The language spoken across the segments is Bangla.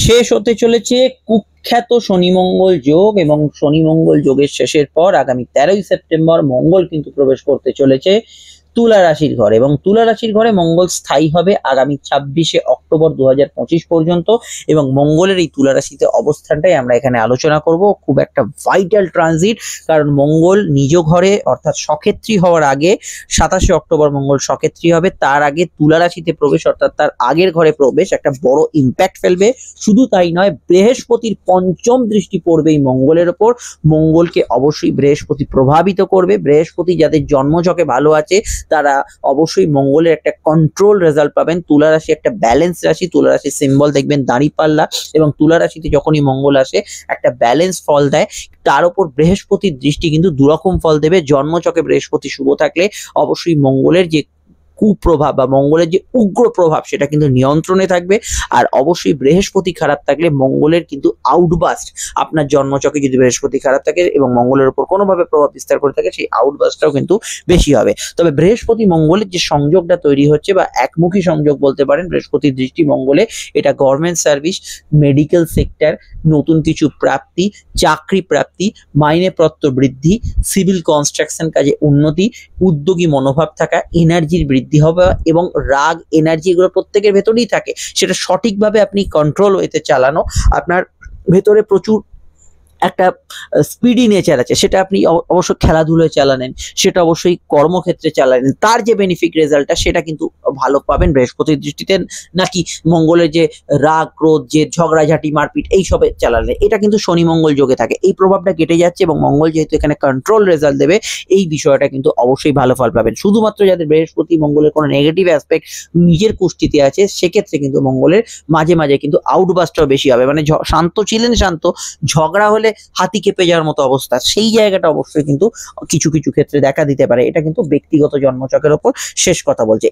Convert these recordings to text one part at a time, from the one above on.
শেষ হতে চলেছে কুখ্যাত শনি মঙ্গল যোগ, এবং শনি মঙ্গল যোগের শেষের পর আগামী 13ই সেপ্টেম্বর মঙ্গল কিন্তু প্রবেশ করতে চলেছে তুলা রাশির ঘরে, এবং তুলা রাশির ঘরে মঙ্গল স্থায়ী হবে আগামী 26শে অক্টোবর 2025 পর্যন্ত। এবং মঙ্গলের এই তুলা রাশিতে অবস্থানটাই আমরা এখানে আলোচনা করব। খুব একটা ভাইটাল ট্রানজিট, কারণ মঙ্গল নিজ ঘরে অর্থাৎ সক্ষেত্রী হওয়ার আগে 27শে অক্টোবর মঙ্গল সক্ষেত্রী হবে, তার আগে তুলা রাশিতে প্রবেশ অর্থাৎ তার আগের ঘরে প্রবেশ একটা বড় ইম্প্যাক্ট ফেলবে। শুধু তাই নয়, বৃহস্পতির পঞ্চম দৃষ্টি পড়বে এই মঙ্গলের ওপর। মঙ্গলকে অবশ্যই বৃহস্পতি প্রভাবিত করবে। বৃহস্পতি যাদের জন্মছকে ভালো আছে তারা অবশ্যই মঙ্গলের একটা কন্ট্রোল রেজাল্ট পাবেন। তুলা রাশি একটা ব্যালেন্স রাশি, তুলা রাশির সিম্বল দেখবেন দাঁড়িপাল্লা, এবং তুলা রাশিতে যখনই মঙ্গল আসে একটা ব্যালেন্স ফল দেয়। তার উপর বৃহস্পতির দৃষ্টি কিন্তু দুরকম ফল দেবে। জন্মছকে বৃহস্পতি শুভ থাকলে অবশ্যই মঙ্গলের যে কুপ্রভাব বা মঙ্গলের যে উগ্র প্রভাব সেটা কিন্তু নিয়ন্ত্রণে থাকবে। আর অবশ্যই বৃহস্পতি খারাপ থাকলে মঙ্গলের কিন্তু আউটবাস্ট, আপনার জন্মছকে যদি বৃহস্পতি খারাপ থাকে এবং মঙ্গলের উপর কোনোভাবে প্রভাব বিস্তার করে থাকে, সেই আউটবাস্টটাও কিন্তু বেশি হবে। তবে বৃহস্পতি মঙ্গলের যে সংযোগটা তৈরি হচ্ছে বা একমুখী সংযোগ বলতে পারেন, বৃহস্পতির দৃষ্টি মঙ্গলে, এটা গভর্নমেন্ট সার্ভিস, মেডিকেল সেক্টর, নতুন কিছু প্রাপ্তি, চাকরি প্রাপ্তি, মাইনেপত্র বৃদ্ধি, সিভিল কনস্ট্রাকশন কাজে উন্নতি, উদ্যোগী মনোভাব থাকা, এনার্জির বৃদ্ধি হবে, এবং রাগ এনার্জি এগুলো প্রত্যেকের ভেতরেই থাকে। সেটা সঠিকভাবে আপনি কন্ট্রোল ওয়েতে চালানো, আপনার ভেতরে প্রচুর একটা স্পিডি নেচার আছে, সেটা আপনি অবশ্যই খেলাধুলায় চালানেন, সেটা অবশ্যই কর্মক্ষেত্রে চালানেন, তার যে বেনিফিট রেজাল্টটা সেটা কিন্তু ভালো পাবেন বৃহস্পতির দৃষ্টিতে। নাকি মঙ্গলের যে রাগ ক্রোধ, যে ঝগড়াঝাটি মারপিট এইসবে চালালেন, এটা কিন্তু শনি মঙ্গল যোগে থাকে, এই প্রভাবটা কেটে যাচ্ছে। এবং মঙ্গল যেহেতু এখানে কন্ট্রোল রেজাল্ট দেবে, এই বিষয়টা কিন্তু অবশ্যই ভালো ফল পাবেন। শুধুমাত্র যাদের বৃহস্পতি মঙ্গলের কোনো নেগেটিভ অ্যাসপেক্ট নিজের কুষ্টিতে আছে, সেক্ষেত্রে কিন্তু মঙ্গলের মাঝে মাঝে কিন্তু আউটবাস্টটাও বেশি হবে। মানে শান্ত ছিলেন, শান্ত, ঝগড়া হলে হাতি কেঁপে যাওয়ার মতো অবস্থা, সেই জায়গাটা অবশ্যই কিন্তু কিছু কিছু ক্ষেত্রে দেখা দিতে পারে। এটা কিন্তু ব্যক্তিগত জন্মছকের ওপর শেষ কথা বলছে।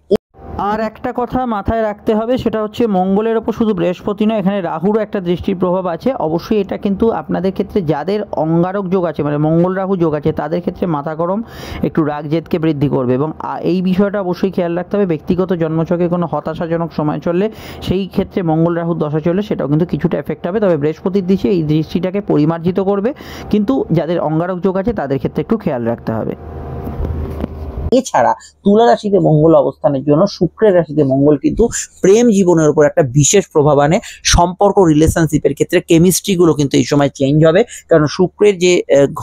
আর একটা কথা মাথায় রাখতে হবে, সেটা হচ্ছে মঙ্গলের ওপর শুধু বৃহস্পতি নয়, এখানে রাহুরও একটা দৃষ্টির প্রভাব আছে। অবশ্যই এটা কিন্তু আপনাদের ক্ষেত্রে যাদের অঙ্গারক যোগ আছে, মানে মঙ্গল রাহু যোগ আছে, তাদের ক্ষেত্রে মাথা গরম, একটু রাগ জেদকে বৃদ্ধি করবে। এবং এই বিষয়টা অবশ্যই খেয়াল রাখতে হবে, ব্যক্তিগত জন্মছকে কোনো হতাশাজনক সময় চললে, সেই ক্ষেত্রে মঙ্গল রাহুর দশা চললে সেটাও কিন্তু কিছুটা এফেক্ট হবে। তবে বৃহস্পতির দিকে এই দৃষ্টিটাকে পরিমার্জিত করবে, কিন্তু যাদের অঙ্গারক যোগ আছে তাদের ক্ষেত্রে একটু খেয়াল রাখতে হবে। এছাড়া তুলা রাশিতে মঙ্গল অবস্থানের জন্য শুক্রের রাশিতে মঙ্গল কিন্তু প্রেম জীবনের উপর একটা বিশেষ প্রভাব আনে। সম্পর্ক, রিলেশনশিপের ক্ষেত্রে কেমিস্ট্রি গুলো কিন্তু এই সময় চেঞ্জ হবে, কারণ শুক্রের যে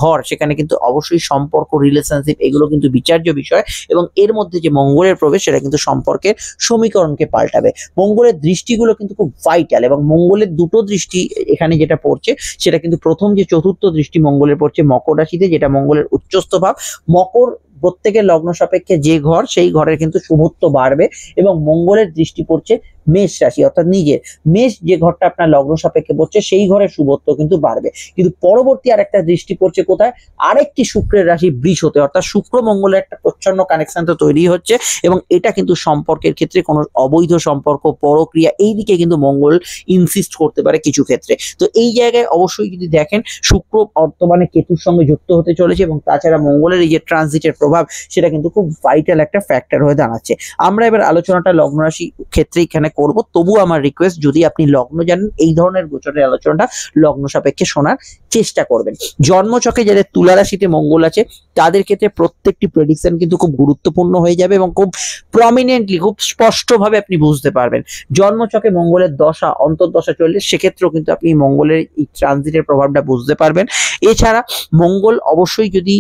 ঘর সেখানে কিন্তু অবশ্যই সম্পর্ক, রিলেশনশিপ এগুলো কিন্তু বিচার্য বিষয়। এবং এর মধ্যে যে মঙ্গলের প্রবেশ, সেটা কিন্তু সম্পর্কের সমীকরণকে পাল্টাবে। মঙ্গলের দৃষ্টিগুলো কিন্তু খুব ভাইটাল, এবং মঙ্গলের দুটো দৃষ্টি এখানে যেটা পড়ছে, সেটা কিন্তু প্রথম যে চতুর্থ দৃষ্টি মঙ্গলের পড়ছে মকর রাশিতে, যেটা মঙ্গলের উচ্চস্থ ভাব। মকর প্রত্যেকের লগ্ন সাপেক্ষে যে ঘর, সেই ঘরের কিন্তু শুভত্ব বাড়বে। এবং মঙ্গলের দৃষ্টি পড়ছে মেষ রাশি, অর্থাৎ নিজের মেষ যে ঘরটা আপনার লগ্ন সাপেক্ষে পড়ছে, সেই ঘরের শুভত্ব কিন্তু বাড়বে। কিন্তু পরবর্তী আরেকটা দৃষ্টি পড়ছে কোথায়, আরেকটি শুক্রের রাশি বৃষ হতে, অর্থাৎ শুক্র মঙ্গলের একটা প্রচ্ছন্ন কানেকশন তো তৈরি হচ্ছে। এবং এটা কিন্তু সম্পর্কের ক্ষেত্রে কোনো অবৈধ সম্পর্ক, পরক্রিয়া, এই দিকে কিন্তু মঙ্গল ইনসিস্ট করতে পারে কিছু ক্ষেত্রে। তো এই জায়গায় অবশ্যই যদি দেখেন, শুক্র বর্তমানে কেতুর সঙ্গে যুক্ত হতে চলেছে, এবং তাছাড়া মঙ্গলের এই যে ট্রানজিটের প্রভাব, সেটা কিন্তু খুব ভাইটাল একটা ফ্যাক্টর হয়ে দাঁড়াচ্ছে। আমরা এবার আলোচনাটা লগ্ন রাশি ক্ষেত্রে এখানে করব। তবু আমার রিকোয়েস্ট, যদি আপনি লগ্ন জানেন, এই ধরনের গোচরের আলোচনাটা লগ্ন সাপেক্ষে শোনার চেষ্টা করবেন। জন্মছকে যাদের তুলা রাশিতে মঙ্গল আছে, তাদের ক্ষেত্রে প্রত্যেকটি প্রেডিকশন কিন্তু খুব গুরুত্বপূর্ণ হয়ে যাবে, এবং খুব প্রমিনেন্টলি, খুব স্পষ্টভাবে আপনি বুঝতে পারবেন। জন্মছকে মঙ্গলের দশা, অন্তর্দশা চললে সেক্ষেত্রেও কিন্তু আপনি মঙ্গলের এই ট্রানজিটের প্রভাবটা বুঝতে পারবেন। এছাড়া মঙ্গল অবশ্যই যদি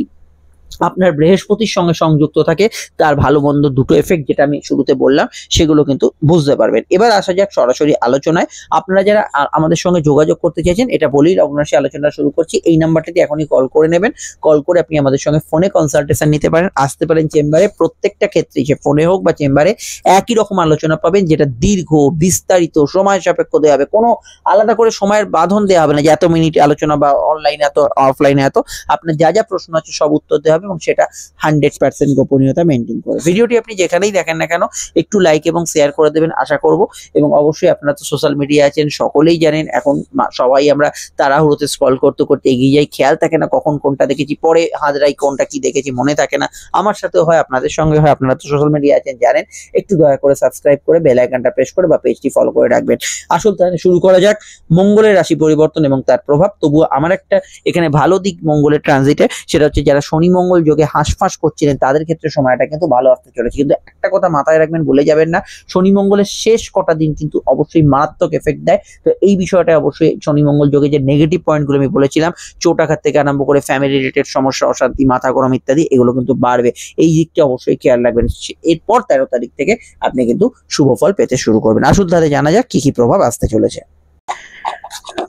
আপনার বৃহস্পতির সঙ্গে সংযুক্ত থাকে, তার ভালো মন্দ দুটো এফেক্ট যেটা আমি শুরুতে বললাম, সেগুলো কিন্তু বুঝতে পারবেন। এবার আসা যাক সরাসরি আলোচনায়। আপনারা যারা আমাদের সঙ্গে যোগাযোগ করতে চাইছেন, এটা বলেই লগ্ন রাশি আলোচনা শুরু করছি। এই নাম্বারটিতে এখনই কল করে নেবেন। কল করে আপনি আমাদের সঙ্গে ফোনে কনসালটেশন নিতে পারেন, আসতে পারেন চেম্বারে। প্রত্যেকটা ক্ষেত্রেই, সে ফোনে হোক বা চেম্বারে, একই রকম আলোচনা পাবেন, যেটা দীর্ঘ, বিস্তারিত, সময় সাপেক্ষ দেওয়া হবে। কোনো আলাদা করে সময়ের বাঁধন দেওয়া হবে না যে এত মিনিট আলোচনা বা অনলাইনে এত, অফলাইনে এত। আপনার যা যা প্রশ্ন আছে সব উত্তর দেওয়া হবে। হবে এবং সেটা 100% গোপনীয়তা মেনটেন করবে। ভিডিওটি আপনি যেখানেই দেখেন না কেন একটু লাইক এবং শেয়ার করে দেবেন আশা করব। এবং অবশ্যই আপনারা তো সোশ্যাল মিডিয়া আছেন, সকলেই জানেন এখন সবাই আমরা তাড়াহুড়োতে স্ক্রল করতে করতে এগিয়ে যাই, খেয়াল থাকে না কখন কোনটা দেখেছি, পরে হাতড়াই কোনটা কি দেখেছি মনে থাকে না। আমার সাথেও হয়, আপনাদের সঙ্গে হয়, আপনারা তো সোশ্যাল মিডিয়া আছেন জানেন। একটু দয়া করে সাবস্ক্রাইব করে বেল আইকনটা প্রেস করে বা পেজটি ফলো করে রাখবেন। আসল তাহলে শুরু করা যাক মঙ্গলের রাশি পরিবর্তন এবং তার প্রভাব। তবুও আমার একটা এখানে ভালো দিক মঙ্গলের ট্রানজিটে, সেটা হচ্ছে যারা শনি মঙ্গল যোগে হাঁসফাঁস করছিলেন তাদের ক্ষেত্রে সময়টা কিন্তু ভালো আসতে চলেছে। কিন্তু একটা কথা মাথায় রাখবেন, ভুলে যাবেন না, শনি মঙ্গলের শেষ কটা দিন কিন্তু অবশ্যই মারাত্মক এফেক্ট দেয়। তো এই বিষয়টা অবশ্যই শনি মঙ্গল যোগে যে নেগেটিভ পয়েন্টগুলো আমি বলেছিলাম, চোট আঘাত থেকে আরম্ভ করে ফ্যামিলি রিলেটেড সমস্যা, অশান্তি, মাথা গরম ইত্যাদি, এগুলো কিন্তু বাড়বে। এই দিকটা অবশ্যই খেয়াল রাখবেন। এরপর 13 তারিখ থেকে আপনি কিন্তু শুভ ফল পেতে শুরু করবেন। আসুন তাহলে জানা যাক কি কি প্রভাব আসতে চলেছে।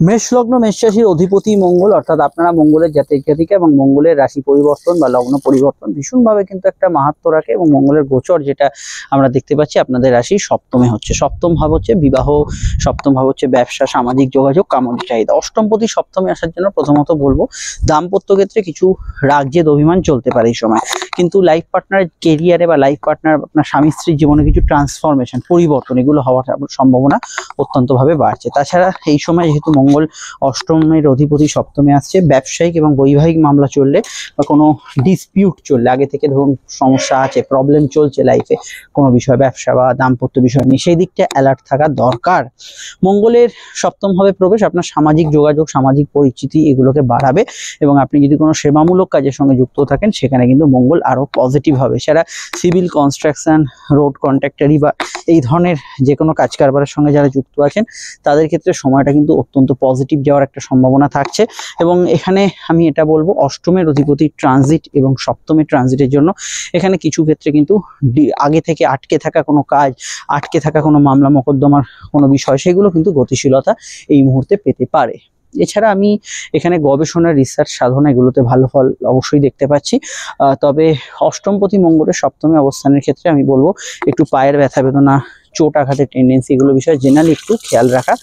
মেষ লগ্ন মেষ রাশির অধিপতি মঙ্গল, অর্থাৎ আপনারা মঙ্গলের জাতক জাতিকা এবং মঙ্গলের রাশি পরিবর্তন বা লগ্ন পরিবর্তন ভীষণভাবে কিন্তু একটা মাহাত্ম্য রাখে। এবং মঙ্গলের গোচর যেটা আমরা দেখতে পাচ্ছি আপনাদের রাশি সপ্তমে হচ্ছে, সপ্তম ভাব হচ্ছে বিবাহ, সপ্তম ভাব হচ্ছে ব্যবসা, সামাজিক যোগাযোগ, কামনা চাহিদা। অষ্টমপতি সপ্তমে আসার জন্য প্রথমত বলবো দাম্পত্য ক্ষেত্রে কিছু রাগ জেদ অভিমান চলতে পারে এই সময়, কিন্তু লাইফ পার্টনার কেরিয়ারে বা লাইফ পার্টনার আপনার স্বামী স্ত্রীর জীবনে কিছু ট্রান্সফরমেশন, পরিবর্তন, এগুলো হওয়ার সম্ভাবনা অত্যন্তভাবে বাড়ছে। তাছাড়া এই সময় যেহেতু মঙ্গল অষ্টমের অধিপতি সপ্তমে আসছে, ব্যবসায়িক এবং বৈবাহিক মামলা চললে বা কোনো ডিসপিউট চললে, আগে থেকে ধরুন সমস্যা আছে, প্রবলেম চলছে লাইফে কোনো বিষয়, ব্যবসা বা দাম্পত্য বিষয় নিয়ে, সেই দিকটা অ্যালার্ট থাকা দরকার। মঙ্গলের সপ্তম ভাবে প্রবেশ আপনার সামাজিক যোগাযোগ, সামাজিক পরিচিতি এগুলোকে বাড়াবে। এবং আপনি যদি কোনো সেবামূলক কাজের সঙ্গে যুক্ত থাকেন সেখানে কিন্তু মঙ্গল আরো পজিটিভ হবে। সেটা সিভিল, কনস্ট্রাকশন, রোড কন্ট্রাক্টরি বা এই ধরনের যে কোনো কাজ কারবারের সঙ্গে যারা যুক্ত আছেন তাদের ক্ষেত্রে সময়টা কিন্তু অত্যন্ত পজিটিভ যাওয়ার একটা সম্ভাবনা থাকছে। এবং এখানে আমি এটা বলবো, অষ্টমের অধিপতি ট্রানজিট এবং সপ্তমের ট্রানজিটের জন্য এখানে কিছু ক্ষেত্রে কিন্তু আগে থেকে আটকে থাকা কোনো কাজ, আটকে থাকা কোনো মামলা মোকদ্দমার কোনো বিষয়, সেগুলো কিন্তু গতিশীলতা এই মুহূর্তে পেতে পারে। এছাড়া আমি এখানে গবেষণা, রিসার্চ, সাধনা এগুলোতে ভালো ফল অবশ্যই দেখতে পাচ্ছি। তবে অষ্টমপতি মঙ্গলের সপ্তমে অবস্থানের ক্ষেত্রে আমি বলবো একটু পায়ের ব্যথা বেদনা, চোট আঘাতের টেন্ডেন্সি, এগুলো বিষয়ে জেনারেলি একটু খেয়াল রাখা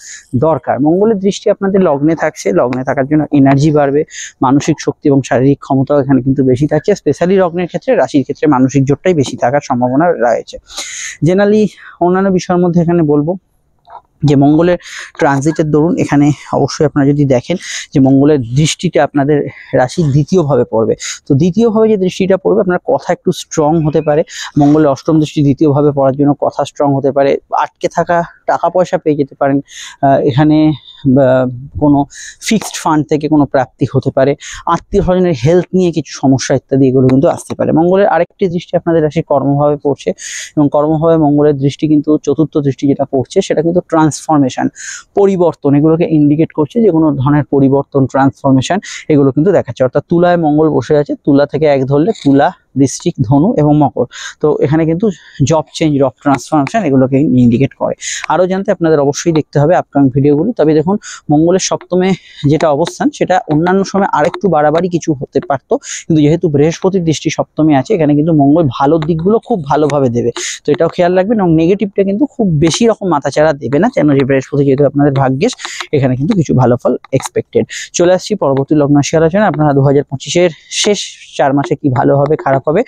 দরকার। মঙ্গলের দৃষ্টি আপনাদের লগ্নে থাকছে, লগ্নে থাকার জন্য এনার্জি বাড়বে, মানসিক শক্তি এবং শারীরিক ক্ষমতাও এখানে কিন্তু বেশি থাকছে। স্পেশালি লগ্নের ক্ষেত্রে, রাশির ক্ষেত্রে মানসিক জোরটাই বেশি থাকার সম্ভাবনা রয়েছে। জেনারেলি অন্যান্য বিষয়ের মধ্যে এখানে বলবো যে মঙ্গলের ট্রানজিটের দরুন এখানে অবশ্যই আপনারা যদি দেখেন যে মঙ্গলের দৃষ্টিটা আপনাদের রাশির দ্বিতীয়ভাবে পড়বে, তো দ্বিতীয়ভাবে যে দৃষ্টিটা পড়বে আপনার কথা একটু স্ট্রং হতে পারে। মঙ্গলের অষ্টম দৃষ্টি দ্বিতীয়ভাবে পড়ার জন্য কথা স্ট্রং হতে পারে, আটকে থাকা টাকা পয়সা পেয়ে যেতে পারেন, এখানে কোনো ফিক্সড ফান্ড থেকে কোনো প্রাপ্তি হতে পারে, আত্মীয় স্বজনের হেলথ নিয়ে কিছু সমস্যা ইত্যাদি এগুলো কিন্তু আসতে পারে। মঙ্গলের আরেকটি দৃষ্টি আপনাদের রাশি কর্মভাবে পড়ছে এবং কর্মভাবে মঙ্গলের দৃষ্টি কিন্তু চতুর্থ দৃষ্টি যেটা পড়ছে সেটা কিন্তু ট্রান্সফরমেশন, পরিবর্তন, এগুলোকে ইন্ডিকেট করছে যে কোনো ধরনের পরিবর্তন, ট্রান্সফরমেশন এগুলো কিন্তু দেখাচ্ছে। অর্থাৎ তুলায় মঙ্গল বসে আছে, তুলা থেকে এক ধরলে তুলা, বৃশ্চিক, ধনু এবং মকর, তো এখানে কিন্তু জব চেঞ্জ, জব ট্রান্সফরমেশন এগুলোকে ইন্ডিকেট করে। আরও জানতে আপনাদের অবশ্যই দেখতে হবে আপকামিং ভিডিওগুলি। তবে দেখুন মঙ্গলের সপ্তমে যেটা অবস্থান সেটা অন্যান্য সময় আরেকটু বাড়াবাড়ি কিছু হতে পারতো, কিন্তু যেহেতু বৃহস্পতির দৃষ্টি সপ্তমে আছে এখানে কিন্তু মঙ্গল ভালো দিকগুলো খুব ভালোভাবে দেবে, তো এটাও খেয়াল রাখবেন। এবং নেগেটিভটা কিন্তু খুব বেশি রকম মাথাচাড়া দেবে না, কেন যে বৃহস্পতি যেহেতু আপনাদের ভাগ্যেশ, এখানে কিন্তু কিছু ভালো ফল এক্সপেক্টেড। চলে আসছি পরবর্তী লগ্নাশী আলোচনা। আপনারা 2025-এর শেষ 4 মাসে কি ভালো হবে খারাপ হবে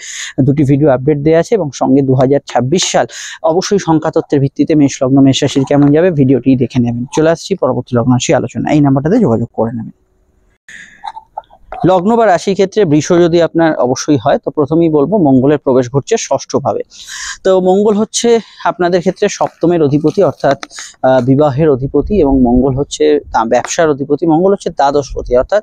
দুটি ভিডিও আপডেট দেওয়া আছে, এবং সঙ্গে 2026 সাল অবশ্যই সংখ্যাতত্ত্বের ভিত্তিতে মেষ লগ্ন মেষ রাশির কেমন যাবে ভিডিওটি দেখে নেবেন। চলে আসছি পরবর্তী লগ্নাশী আলোচনা, এই নাম্বারটাতে যোগাযোগ করে নেবেন। লগ্ন বা রাশির ক্ষেত্রে বৃষ যদি আপনার অবশ্যই হয়, তো প্রথমেই বলবো মঙ্গলের প্রবেশ ঘটছে ষষ্ঠ ভাবে। তো মঙ্গল হচ্ছে আপনাদের ক্ষেত্রে সপ্তমের অধিপতি, অর্থাৎ বিবাহের অধিপতি, এবং মঙ্গল হচ্ছে ব্যবসার অধিপতি। মঙ্গল হচ্ছে দ্বাদশপতি, অর্থাৎ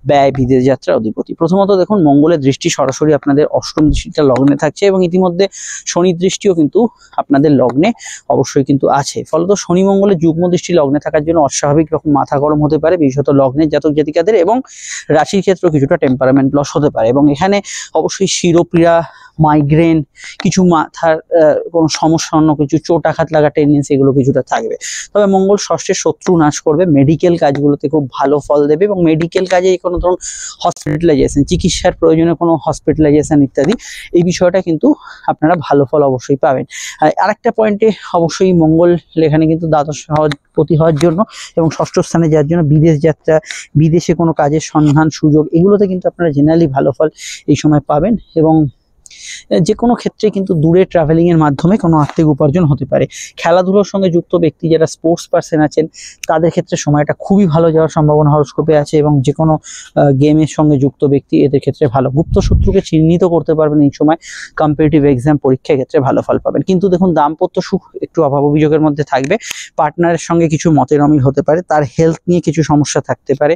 ব্যয়, বিদেশ যাত্রার অধিপতি। প্রথমত দেখুন মঙ্গলের দৃষ্টি সরাসরি আপনাদের অষ্টম দৃষ্টিটা লগ্নে থাকছে, এবং ইতিমধ্যে শনি দৃষ্টিও কিন্তু আপনাদের লগ্নে অবশ্যই কিন্তু আছে। ফলত শনি মঙ্গলের যুগ্ম দৃষ্টি লগ্নে থাকার জন্য অস্বাভাবিক রকম মাথা গরম হতে পারে, বিশেষত লগ্নের জাতক জাতিকাদের, এবং রাশির ক্ষেত্রে কিছুটা টেম্পারামেন্ট লস হতে পারে। এবং এখানে অবশ্যই শিরোপীড়া, মাইগ্রেন, কিছু মাথার কোনো সমস্যা, অন্য কিছু চোট আঘাত লাগা টেন্ডেন্সি এগুলো কিছুটা থাকবে। তবে মঙ্গল ষষ্ঠের শত্রু নাশ করবে, মেডিকেল কাজগুলোতে খুব ভালো ফল দেবে, এবং মেডিকেল কাজে কোনো ধরুন হসপিটালাইজেশন, চিকিৎসার প্রয়োজনে কোনো হসপিটালাইজেশন ইত্যাদি, এই বিষয়টা কিন্তু আপনারা ভালো ফল অবশ্যই পাবেন। আরেকটা পয়েন্টে অবশ্যই মঙ্গল এখানে কিন্তু দ্বাদশ পতি হওয়ার জন্য এবং ষষ্ঠ স্থানে যাওয়ার জন্য বিদেশ যাত্রা, বিদেশে কোনো কাজের সন্ধান, সুযোগ এগুলোতে কিন্তু আপনারা জেনারেলি ভালো ফল এই সময় পাবেন। এবং যে কোনো ক্ষেত্রে কিন্তু দূরে ট্রাভেলিং এর মাধ্যমে কোনো আর্থিক উপার্জন হতে পারে। খেলাধুলোর সঙ্গে যুক্ত ব্যক্তি যারা স্পোর্টস পার্সন আছেন তাদের ক্ষেত্রে সময়টা খুবই ভালো যাওয়ার সম্ভাবনা হরোস্কোপে আছে। এবং যে কোনো গেমের সঙ্গে যুক্ত ব্যক্তি এদের ক্ষেত্রে ভালো। গুপ্ত শত্রুকে চিহ্নিত করতে পারবেন এই সময়। কম্পিটিটিভ এক্সাম পরীক্ষার ক্ষেত্রে ভালো ফল পাবেন। কিন্তু দেখুন, দাম্পত্য সুখ একটু অভাব অভিযোগের মধ্যে থাকবে। পার্টনারের সঙ্গে কিছু মতের অমিল হতে পারে, তার হেলথ নিয়ে কিছু সমস্যা থাকতে পারে।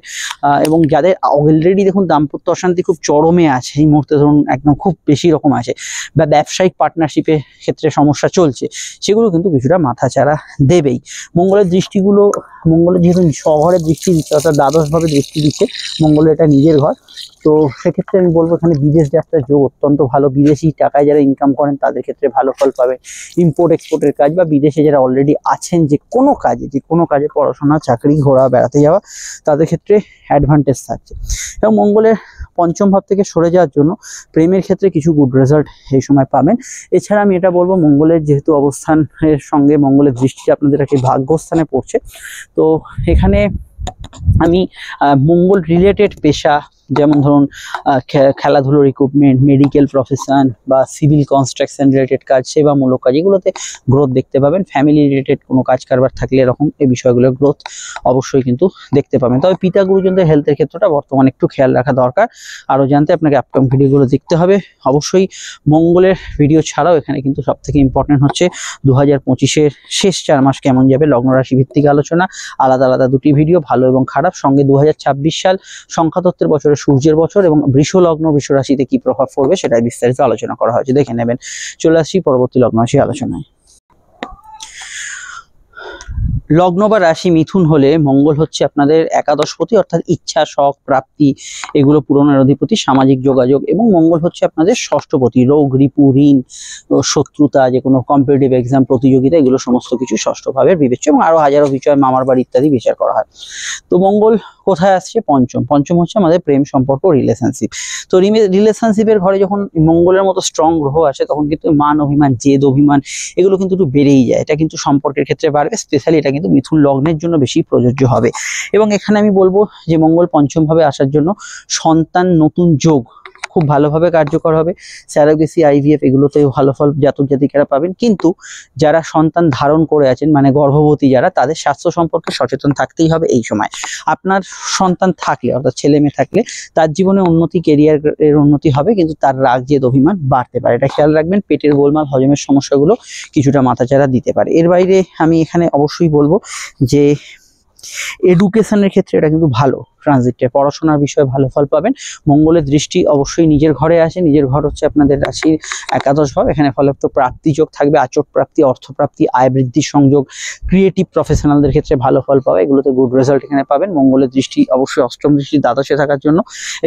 এবং যাদের অলরেডি দেখুন দাম্পত্য অশান্তি খুব চরমে আছে এই মুহূর্তে, ধরুন একদম খুব বেশি রকম আছে, বা ব্যবসায়িক পার্টনারশিপের ক্ষেত্রে সমস্যা চলছে, সেগুলো কিন্তু কিছুটা মাথাচাড়া দেবেই। মঙ্গলের দৃষ্টিগুলো, মঙ্গলের যেহেতু শহরের দৃষ্টি দিচ্ছে অর্থাৎ দ্বাদশভাবে দৃষ্টি দিচ্ছে, মঙ্গলের এটা নিজের ঘর, তো সেক্ষেত্রে আমি বলবো এখানে বিদেশ যাত্রার যোগ অত্যন্ত ভালো। বিদেশি টাকায় যারা ইনকাম করেন তাদের ক্ষেত্রে ভালো ফল পাবেন। ইম্পোর্ট এক্সপোর্টের কাজ বা বিদেশে যারা অলরেডি আছেন যে কোনো কাজে পড়াশোনা, চাকরি, ঘোরা, বেড়াতে যাওয়া, তাদের ক্ষেত্রে অ্যাডভান্টেজ থাকছে। এবং মঙ্গলের পঞ্চম ভাব থেকে সরে যাওয়ার জন্য প্রেমের ক্ষেত্রে কিছু গুড রেজাল্ট এই সময় পাবেন। এছাড়া আমি এটা বলবো, মঙ্গলের যেহেতু অবস্থানের সঙ্গে মঙ্গলের দৃষ্টি আপনাদের একটি ভাগ্যস্থানে পড়ছে, তো এখানে আমি মঙ্গল রিলেটেড পেশা, যেমন ধরুন খেলাধুলোর ইকুইপমেন্ট, মেডিকেল প্রফেশন বা সিভিল কনস্ট্রাকশন রিলেটেড কাজ, সেবামূলক কাজ, এগুলোতে গ্রোথ দেখতে পাবেন। ফ্যামিলি রিলেটেড কোনো কাজ কারবার থাকলে এরকম এই বিষয়গুলোর গ্রোথ অবশ্যই কিন্তু দেখতে পাবেন। তবে পিতা গুরুজনদের হেলথের ক্ষেত্রটা বর্তমানে একটু খেয়াল রাখা দরকার। আরও জানতে আপনাকে আপকামিং ভিডিওগুলো দেখতে হবে। অবশ্যই মঙ্গলের ভিডিও ছাড়াও এখানে কিন্তু সবথেকে ইম্পর্টেন্ট হচ্ছে 2025-এর শেষ 4 মাস কেমন যাবে, লগ্ন রাশি ভিত্তিক আলোচনা, আলাদা আলাদা দুটি ভিডিও, ভালো এবং খারাপ, সঙ্গে 2026 সাল সংখ্যাতত্ত্বের বছরে সূর্যের বছর এবং বৃষ লগ্ন বৃষ রাশিতে কি প্রভাব পড়বে সেটা বিস্তারিত আলোচনা করা হয়েছে, দেখে নেবেন। চলে আসছি পরবর্তী লগ্ন রাশি আলোচনায়। লগ্ন বা রাশি মিথুন হলে মঙ্গল হচ্ছে আপনাদের একাদশপতি, অর্থাৎ ইচ্ছা, শখ, প্রাপ্তি এগুলো পূরণের অধিপতি, সামাজিক যোগাযোগ। এবং মঙ্গল হচ্ছে আপনাদের ষষ্ঠপতি, রোগ, রিপু, ঋণ, শত্রুতা, যে কোনো কম্পিটিটিভ এক্সাম প্রতিযোগিতা, এগুলো সমস্ত কিছু ষষ্ঠভাবের বিবেচ্য। এবং আরো হাজারো বিষয়, মামার বাড়ি ইত্যাদি বিচার করা হয়। তো মঙ্গল কোথায় আসছে? পঞ্চম হচ্ছে আমাদের প্রেম সম্পর্ক, রিলেশনশিপ। তো রিলেশনশিপের ঘরে যখন মঙ্গলের মতো স্ট্রং গ্রহ আসে তখন কিন্তু মান অভিমান, জেদ অভিমান এগুলো কিন্তু একটু বেড়েই যায়। এটা কিন্তু সম্পর্কের ক্ষেত্রে বাড়বে, স্পেশালি এটা কিন্তু মিথুন লগ্নের জন্য বেশি প্রযোজ্য হবে। এবং এখানে আমি বলবো যে মঙ্গল পঞ্চম ভাবে আসার জন্য সন্তান, নতুন যোগ খুব ভালোভাবে কার্যকর হবে। স্যারোগেসি, আইভিএফ এগুলোতে ভালো ফল জাতক জাতিকারা পাবেন। কিন্তু যারা সন্তান ধারণ করে আছেন, মানে গর্ভবতী যারা, তাদের স্বাস্থ্য সম্পর্কে সচেতন থাকতেই হবে এই সময়। আপনার সন্তান থাকলে, অর্থাৎ ছেলে মেয়ে থাকলে, তার জীবনে উন্নতি, কেরিয়ারের উন্নতি হবে, কিন্তু তার রাগ, জেদ, অভিমান বাড়তে পারে, এটা খেয়াল রাখবেন। পেটের গোলমাল, হজমের সমস্যাগুলো কিছুটা মাথাচাড়া দিতে পারে। এর বাইরে আমি এখানে অবশ্যই বলবো যে এডুকেশনের ক্ষেত্রে এটা কিন্তু ভালো ট্রানজিটে, পড়াশোনার বিষয়ে ভালো ফল পাবেন। মঙ্গলের দৃষ্টি অবশ্যই নিজের ঘরে আসে, নিজের ঘর হচ্ছে আপনাদের রাশির একাদশ ভাব। এখানে ফলাফল প্রাপ্তি যোগ থাকবে, আচট প্রাপ্তি, অর্থপ্রাপ্তি, আয় বৃদ্ধির সংযোগ, ক্রিয়েটিভ প্রফেশনালদের ক্ষেত্রে ভালো ফল পাবে, এগুলোতে গুড রেজাল্ট এখানে পাবেন। মঙ্গলের দৃষ্টি অবশ্যই অষ্টম দৃষ্টি দ্বাদশে থাকার জন্য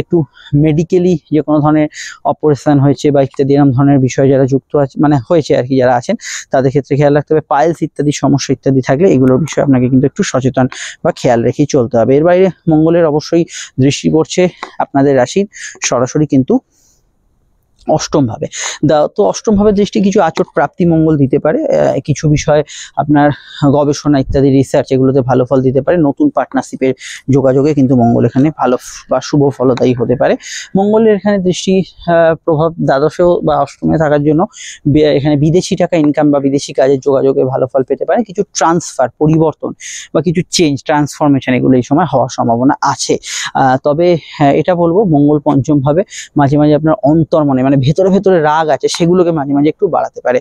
একটু মেডিকেলি যে কোনো ধরনের অপারেশন হয়েছে বা ইত্যাদি এরকম ধরনের বিষয় যারা যুক্ত আছে, মানে হয়েছে আর কি, যারা আছেন তাদের ক্ষেত্রে খেয়াল রাখতে হবে। পাইলস ইত্যাদি সমস্যা ইত্যাদি থাকলে এগুলোর বিষয়ে আপনাকে কিন্তু একটু সচেতন বা খেয়াল রেখেই চলতে হবে। এর বাইরে মঙ্গলের অবশ্যই দৃষ্টি পড়ছে আপনাদের রাশির সরাসরি কিন্তু অষ্টম ভাবে। তো অষ্টম ভাবে দৃষ্টি কিছু আচট প্রাপ্তি মঙ্গল দিতে পারে, কিছু বিষয় আপনার গবেষণা ইত্যাদি রিসার্চ এগুলোতে ভালো ফল দিতে পারে। নতুন পার্টনারশিপের যোগাযোগে কিন্তু মঙ্গল এখানে ভালো বা শুভ ফলদায়ী হতে পারে। মঙ্গলের এখানে দৃষ্টি প্রভাব দ্বাদশেও বা অষ্টমে থাকার জন্য এখানে বিদেশি টাকা ইনকাম বা বিদেশি কাজের যোগাযোগে ভালো ফল পেতে পারে। কিছু ট্রান্সফার, পরিবর্তন বা কিছু চেঞ্জ, ট্রান্সফরমেশন এগুলো এই সময় হওয়ার সম্ভাবনা আছে। তবে এটা বলবো মঙ্গল পঞ্চম ভাবে মাঝে মাঝে আপনার অন্তর্মনে, মানে ভেতরে ভেতরে রাগ আছে সেগুলোকে মাঝে মাঝে একটু বাড়াতে পারে।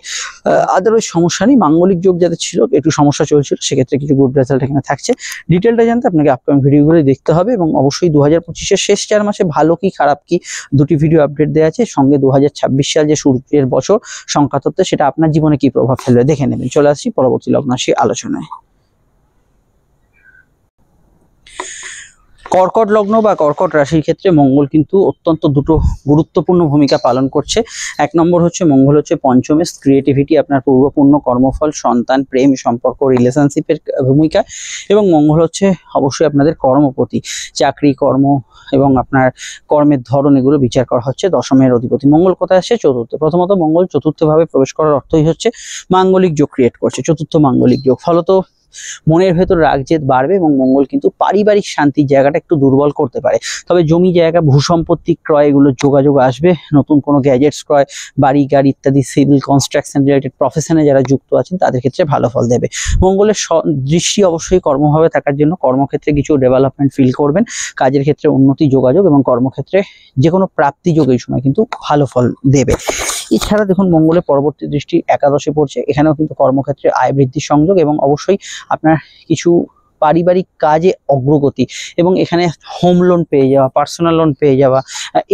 আদারওয়াইজ সমস্যা নেই। মাঙ্গলিক যোগ যাদের ছিল, একটু সমস্যা চলছিল, সেক্ষেত্রে কিছু গুড রেজাল্ট এখানে থাকছে। ডিটেলটা জানতে আপনাকে আপকামিং ভিডিওগুলো দেখতে হবে। এবং অবশ্যই 2025-এর শেষ 4 মাসে ভালো কি খারাপ কি দুটি ভিডিও আপডেট দেওয়া আছে, সঙ্গে 2026 সাল যে সূর্যের বছর সংখ্যাতত্ত্বে সেটা আপনার জীবনে কি প্রভাব ফেলবে দেখে নেবেন। চলে আসছি পরবর্তী লগ্ন রাশি আলোচনায়। কর্কট লগ্ন বা কর্কট রাশির ক্ষেত্রে মঙ্গল কিন্তু অত্যন্ত দুটো গুরুত্বপূর্ণ ভূমিকা পালন করছে। এক নম্বর হচ্ছে মঙ্গল হচ্ছে পঞ্চমে ক্রিয়েটিভিটি, আপনার পূর্বপূর্ণ কর্মফল, সন্তান, প্রেম সম্পর্ক, রিলেশনশিপের ভূমিকা। এবং মঙ্গল হচ্ছে অবশ্যই আপনাদের কর্মপতি, চাকরি, কর্ম এবং আপনার কর্মের ধরন এগুলো বিচার করা হচ্ছে। দশমের অধিপতি মঙ্গল কোথায় আসে? চতুর্থে। প্রথমত মঙ্গল চতুর্থ ভাবে প্রবেশ করার অর্থই হচ্ছে মাঙ্গলিক যোগ ক্রিয়েট করছে, চতুর্থ মাঙ্গলিক যোগ। ফলত মনের ভেতর রাগ জেদ বাড়বে এবং মঙ্গল কিন্তু পারিবারিক শান্তির জায়গাটা একটু দুর্বল করতে পারে। তবে জমি জায়গা ভূসম্পত্তি ক্রয় এগুলোর যোগাযোগ আসবে, নতুন কোনো গ্যাজেটস ক্রয়, বাড়ি গাড়ি ইত্যাদি সিভিল কনস্ট্রাকশন রিলেটেড প্রফেশনে যারা যুক্ত আছেন তাদের ক্ষেত্রে ভালো ফল দেবে। মঙ্গলের দৃষ্টি অবশ্যই কর্মভাবে থাকার জন্য কর্মক্ষেত্রে কিছু ডেভেলপমেন্ট ফিল করবেন, কাজের ক্ষেত্রে উন্নতি যোগাযোগ এবং কর্মক্ষেত্রে যে কোনো প্রাপ্তি যোগ এই সময় কিন্তু ভালো ফল দেবে। এছাড়া দেখুন মঙ্গলের পরবর্তী দৃষ্টি একাদশে পড়ছে, এখানেও কিন্তু কর্মক্ষেত্রে আয় বৃদ্ধির সংযোগ এবং অবশ্যই আপনার কিছু পারিবারিক কাজে অগ্রগতি এবং এখানে হোম লোন পেয়ে যাওয়া, পার্সোনাল লোন পেয়ে যাওয়া,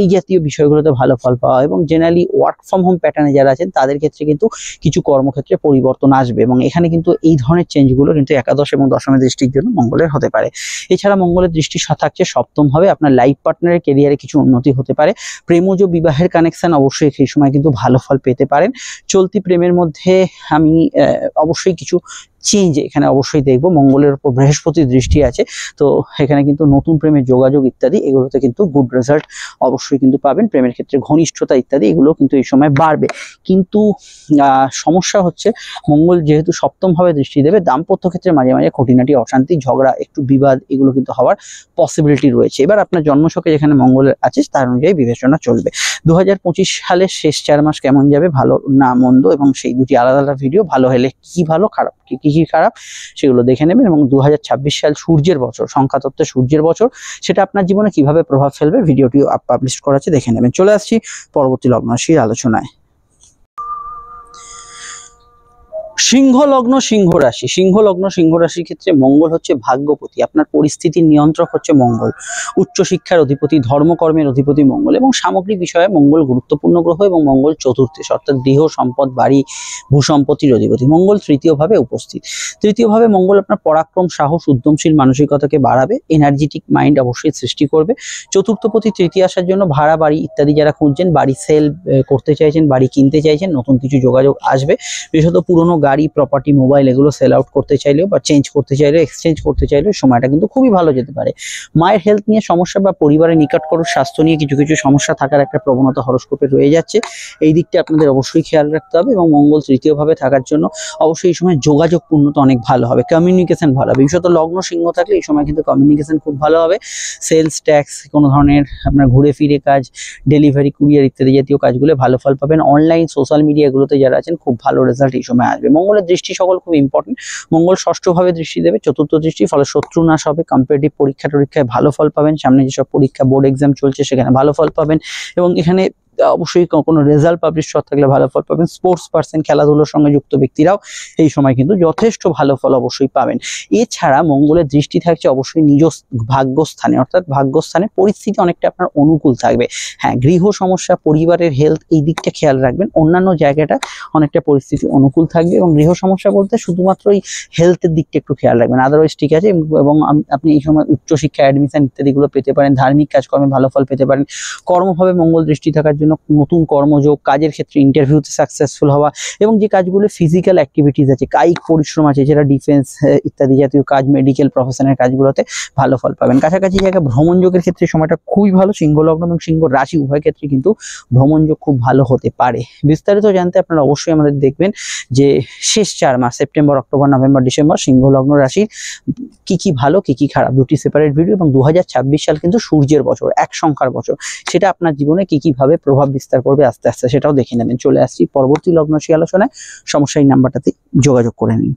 এই জাতীয় বিষয়গুলোতে ভালো ফল পাওয়া এবং জেনারেলি ওয়ার্ক ফ্রম হোম প্যাটার্নে যারা আছেন তাদের ক্ষেত্রে কিন্তু কিছু কর্মক্ষেত্রে পরিবর্তন আসবে এবং এখানে কিন্তু এই ধরনের চেঞ্জগুলো কিন্তু একাদশ এবং দশমের দৃষ্টির জন্য মঙ্গলের হতে পারে। এছাড়া মঙ্গলের দৃষ্টি থাকছে সপ্তমভাবে, আপনার লাইফ পার্টনারের কেরিয়ারে কিছু উন্নতি হতে পারে, প্রেমজ বিবাহের কানেকশন অবশ্যই সেই সময় কিন্তু ভালো ফল পেতে পারেন। চলতি প্রেমের মধ্যে আমি অবশ্যই কিছু চেঞ্জ এখানে অবশ্যই দেখবো। মঙ্গলের উপর বৃহস্পতির দৃষ্টি আছে, তো এখানে কিন্তু নতুন প্রেমের যোগাযোগ ইত্যাদি এগুলোতে কিন্তু গুড রেজাল্ট অবশ্যই কিন্তু পাবেন। প্রেমের ক্ষেত্রে ঘনিষ্ঠতা ইত্যাদি এগুলো কিন্তু এই সময় বাড়বে, কিন্তু সমস্যা হচ্ছে মঙ্গল যেহেতু সপ্তম ভাবে দৃষ্টি দেবে, দাম্পত্য ক্ষেত্রে মাঝে মাঝে খুঁটিনাটি অশান্তি, ঝগড়া, একটু বিবাদ এগুলো কিন্তু হওয়ার পসিবিলিটি রয়েছে। এবার আপনার জন্মছকে যেখানে মঙ্গলের আছে তার অনুযায়ী বিবেচনা চলবে। 2025 সালের শেষ 4 মাস কেমন যাবে, ভালো না মন্দ, এবং সেই দুটি আলাদা আলাদা ভিডিও, ভালো হলে কি ভালো, খারাপ কি খারাপ সেগুলো দেখে নেবেন। এবং 2026 সাল সূর্যের বছর, সংখ্যাতত্ত্বে সূর্যের বছর, সেটা আপনার জীবনে কিভাবে প্রভাব ফেলবে ভিডিওটি পাবলিশ করা আছে, দেখে নেবেন। চলে আসছি পরবর্তী লগ্ন রাশির আলোচনায়। সিংহ লগ্ন সিংহ রাশি, সিংহ লগ্ন সিংহ রাশির ক্ষেত্রে মঙ্গল হচ্ছে ভাগ্যপতি, আপনার পরিস্থিতির নিয়ন্ত্রক হচ্ছে মঙ্গল, উচ্চশিক্ষার অধিপতি, ধর্মকর্মের অধিপতি মঙ্গল এবং সামগ্রিক বিষয়ে মঙ্গল গুরুত্বপূর্ণ গ্রহ এবং মঙ্গল চতুর্থে, অর্থাৎ গৃহ সম্পদ, বাড়ি, ভূসম্পত্তির অধিপতি। মঙ্গল তৃতীয়ভাবে উপস্থিত। তৃতীয়ভাবে মঙ্গল আপনার পরাক্রম, সাহস, উদ্যমশীল মানসিকতাকে বাড়াবে, এনার্জেটিক মাইন্ড অবশ্যই সৃষ্টি করবে। চতুর্থপতি তৃতীয় আসার জন্য ভাড়া বাড়ি ইত্যাদি যারা খুঁজছেন, বাড়ি সেল করতে চাইছেন, বাড়ি কিনতে চাইছেন, নতুন কিছু যোগাযোগ আসবে। বিশেষত পুরনো গাড়ি, প্রপার্টি, মোবাইল এগুলো সেল আউট করতে চাইলেও বা চেঞ্জ করতে চাইলেও, এক্সচেঞ্জ করতে চাইলেও সময়টা কিন্তু খুবই ভালো যেতে পারে। মায়ের হেলথ নিয়ে সমস্যা বা পরিবারের নিকটকর স্বাস্থ্য নিয়ে কিছু কিছু সমস্যা থাকার একটা প্রবণতা হরোস্কোপে রয়ে যাচ্ছে, এই দিকটা আপনাদের অবশ্যই খেয়াল রাখতে হবে। এবং মঙ্গল তৃতীয়ভাবে থাকার জন্য অবশ্যই এই সময় যোগাযোগ পূর্ণতা অনেক ভালো হবে, কমিউনিকেশন ভালো হবে। বিশেষত লগ্ন সিংহ থাকলে এই সময় কিন্তু কমিউনিকেশন খুব ভালো হবে। সেলস, ট্যাক্স, কোনো ধরনের আপনার ঘুরে ফিরে কাজ, ডেলিভারি, কুরিয়ার ইত্যাদি জাতীয় কাজগুলো ভালো ফল পাবেন। অনলাইন, সোশ্যাল মিডিয়া এগুলোতে যারা আছেন খুব ভালো রেজাল্ট এই সময় আসবে। মঙ্গলের দৃষ্টি সকল খুব ইম্পর্টেন্ট, মঙ্গল ষষ্ঠভাবে দৃষ্টি দেবে, চতুর্থ দৃষ্টি, ফলে শত্রু নাশ হবে, কম্পিটিটিভ পরীক্ষায় ভালো ফল পাবেন, সামনে যেসব পরীক্ষা বোর্ড এক্সাম চলছে সেখানে ভালো ফল পাবেন এবং এখানে অবশ্যই কোনো রেজাল্ট পাবলিশ করা থাকলে ভালো ফল পাবেন। স্পোর্টস পার্সন, খেলাধুলোর সঙ্গে যুক্ত ব্যক্তিরাও এই সময় কিন্তু যথেষ্ট ভালো ফল অবশ্যই পাবেন। এছাড়া মঙ্গলের দৃষ্টি থাকছে অবশ্যই নিজ ভাগ্যস্থানে, অর্থাৎ ভাগ্যস্থানে পরিস্থিতি অনেকটা আপনার অনুকূল থাকবে। হ্যাঁ, গৃহ সমস্যা, পরিবারের হেলথ এই দিকটা খেয়াল রাখবেন, অন্যান্য জায়গাটা অনেকটা পরিস্থিতি অনুকূল থাকবে এবং গৃহ সমস্যা বলতে শুধুমাত্র এই হেলথের দিকটা একটু খেয়াল রাখবেন, আদারওয়াইজ ঠিক আছে। এবং আপনি এই সময় উচ্চশিক্ষা, অ্যাডমিশন ইত্যাদিগুলো পেতে পারেন, ধার্মিক কাজকর্মে ভালো ফল পেতে পারেন। কর্মভাবে মঙ্গল দৃষ্টি থাকার জন্য নতুন কর্মযোগ, কাজের ক্ষেত্রে ইন্টারভিউতে সাকসেসফুল হওয়া এবং যে কাজগুলো ফিজিক্যাল অ্যাক্টিভিটিস আছে, কায়িক পরিশ্রম আছে, যেটা ডিফেন্স ইত্যাদি জাতীয় কাজ, মেডিকেল প্রফেশনের কাজগুলোতে ভালো ফল পাবেন। কাছাকাছি জায়গা ভ্রমণ যোগের ক্ষেত্রে সময়টা খুবই ভালো, সিংহ লগ্ন এবং সিংহ রাশি উভয় ক্ষেত্রে কিন্তু ভ্রমণ যোগ খুব ভালো হতে পারে। বিস্তারিত জানতে আপনারা অবশ্যই আমাদের দেখবেন যে শেষ 4 মাস সেপ্টেম্বর, অক্টোবর, নভেম্বর, ডিসেম্বর সিংহ লগ্ন রাশির কি ভালো কি খারাপ দুটি সেপারেট ভিডিও, এবং 2026 সাল কিন্তু সূর্যের বছর, এক সংখ্যার বছর, সেটা আপনার জীবনে কিভাবে প্রভাব বিস্তার করবে আস্তে আস্তে সেটাও দেখে নেবেন। চলে আসছি পরবর্তী লগ্ন রাশি আলোচনায়, সমস্যা এই নাম্বারটাতে যোগাযোগ করে নিন।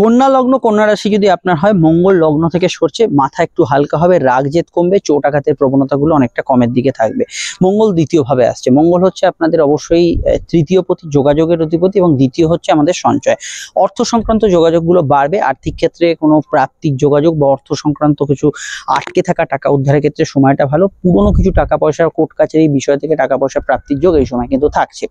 কন্যা লগ্ন, কন্যা রাশি যদি আপনার হয়, মঙ্গল লগ্ন থেকে সরছে, মাথা একটু হালকা হবে, রাগ জেদ কমবে, চোট আঘাতের প্রবণতাগুলো অনেকটা কমের দিকে থাকবে। মঙ্গল দ্বিতীয়ভাবে আসছে, মঙ্গল হচ্ছে আপনাদের অবশ্যই তৃতীয় প্রতি, যোগাযোগের অধিপতি, এবং দ্বিতীয় হচ্ছে আমাদের সঞ্চয়, অর্থ সংক্রান্ত যোগাযোগগুলো বাড়বে। আর্থিক ক্ষেত্রে কোনো প্রাপ্তির যোগাযোগ বা অর্থ সংক্রান্ত কিছু আটকে থাকা টাকা উদ্ধারের ক্ষেত্রে সময়টা ভালো। পুরনো কিছু টাকা পয়সা, কোর্ট কাছারি বিষয় থেকে টাকা পয়সা প্রাপ্তির যোগ এই সময় কিন্তু থাকছে।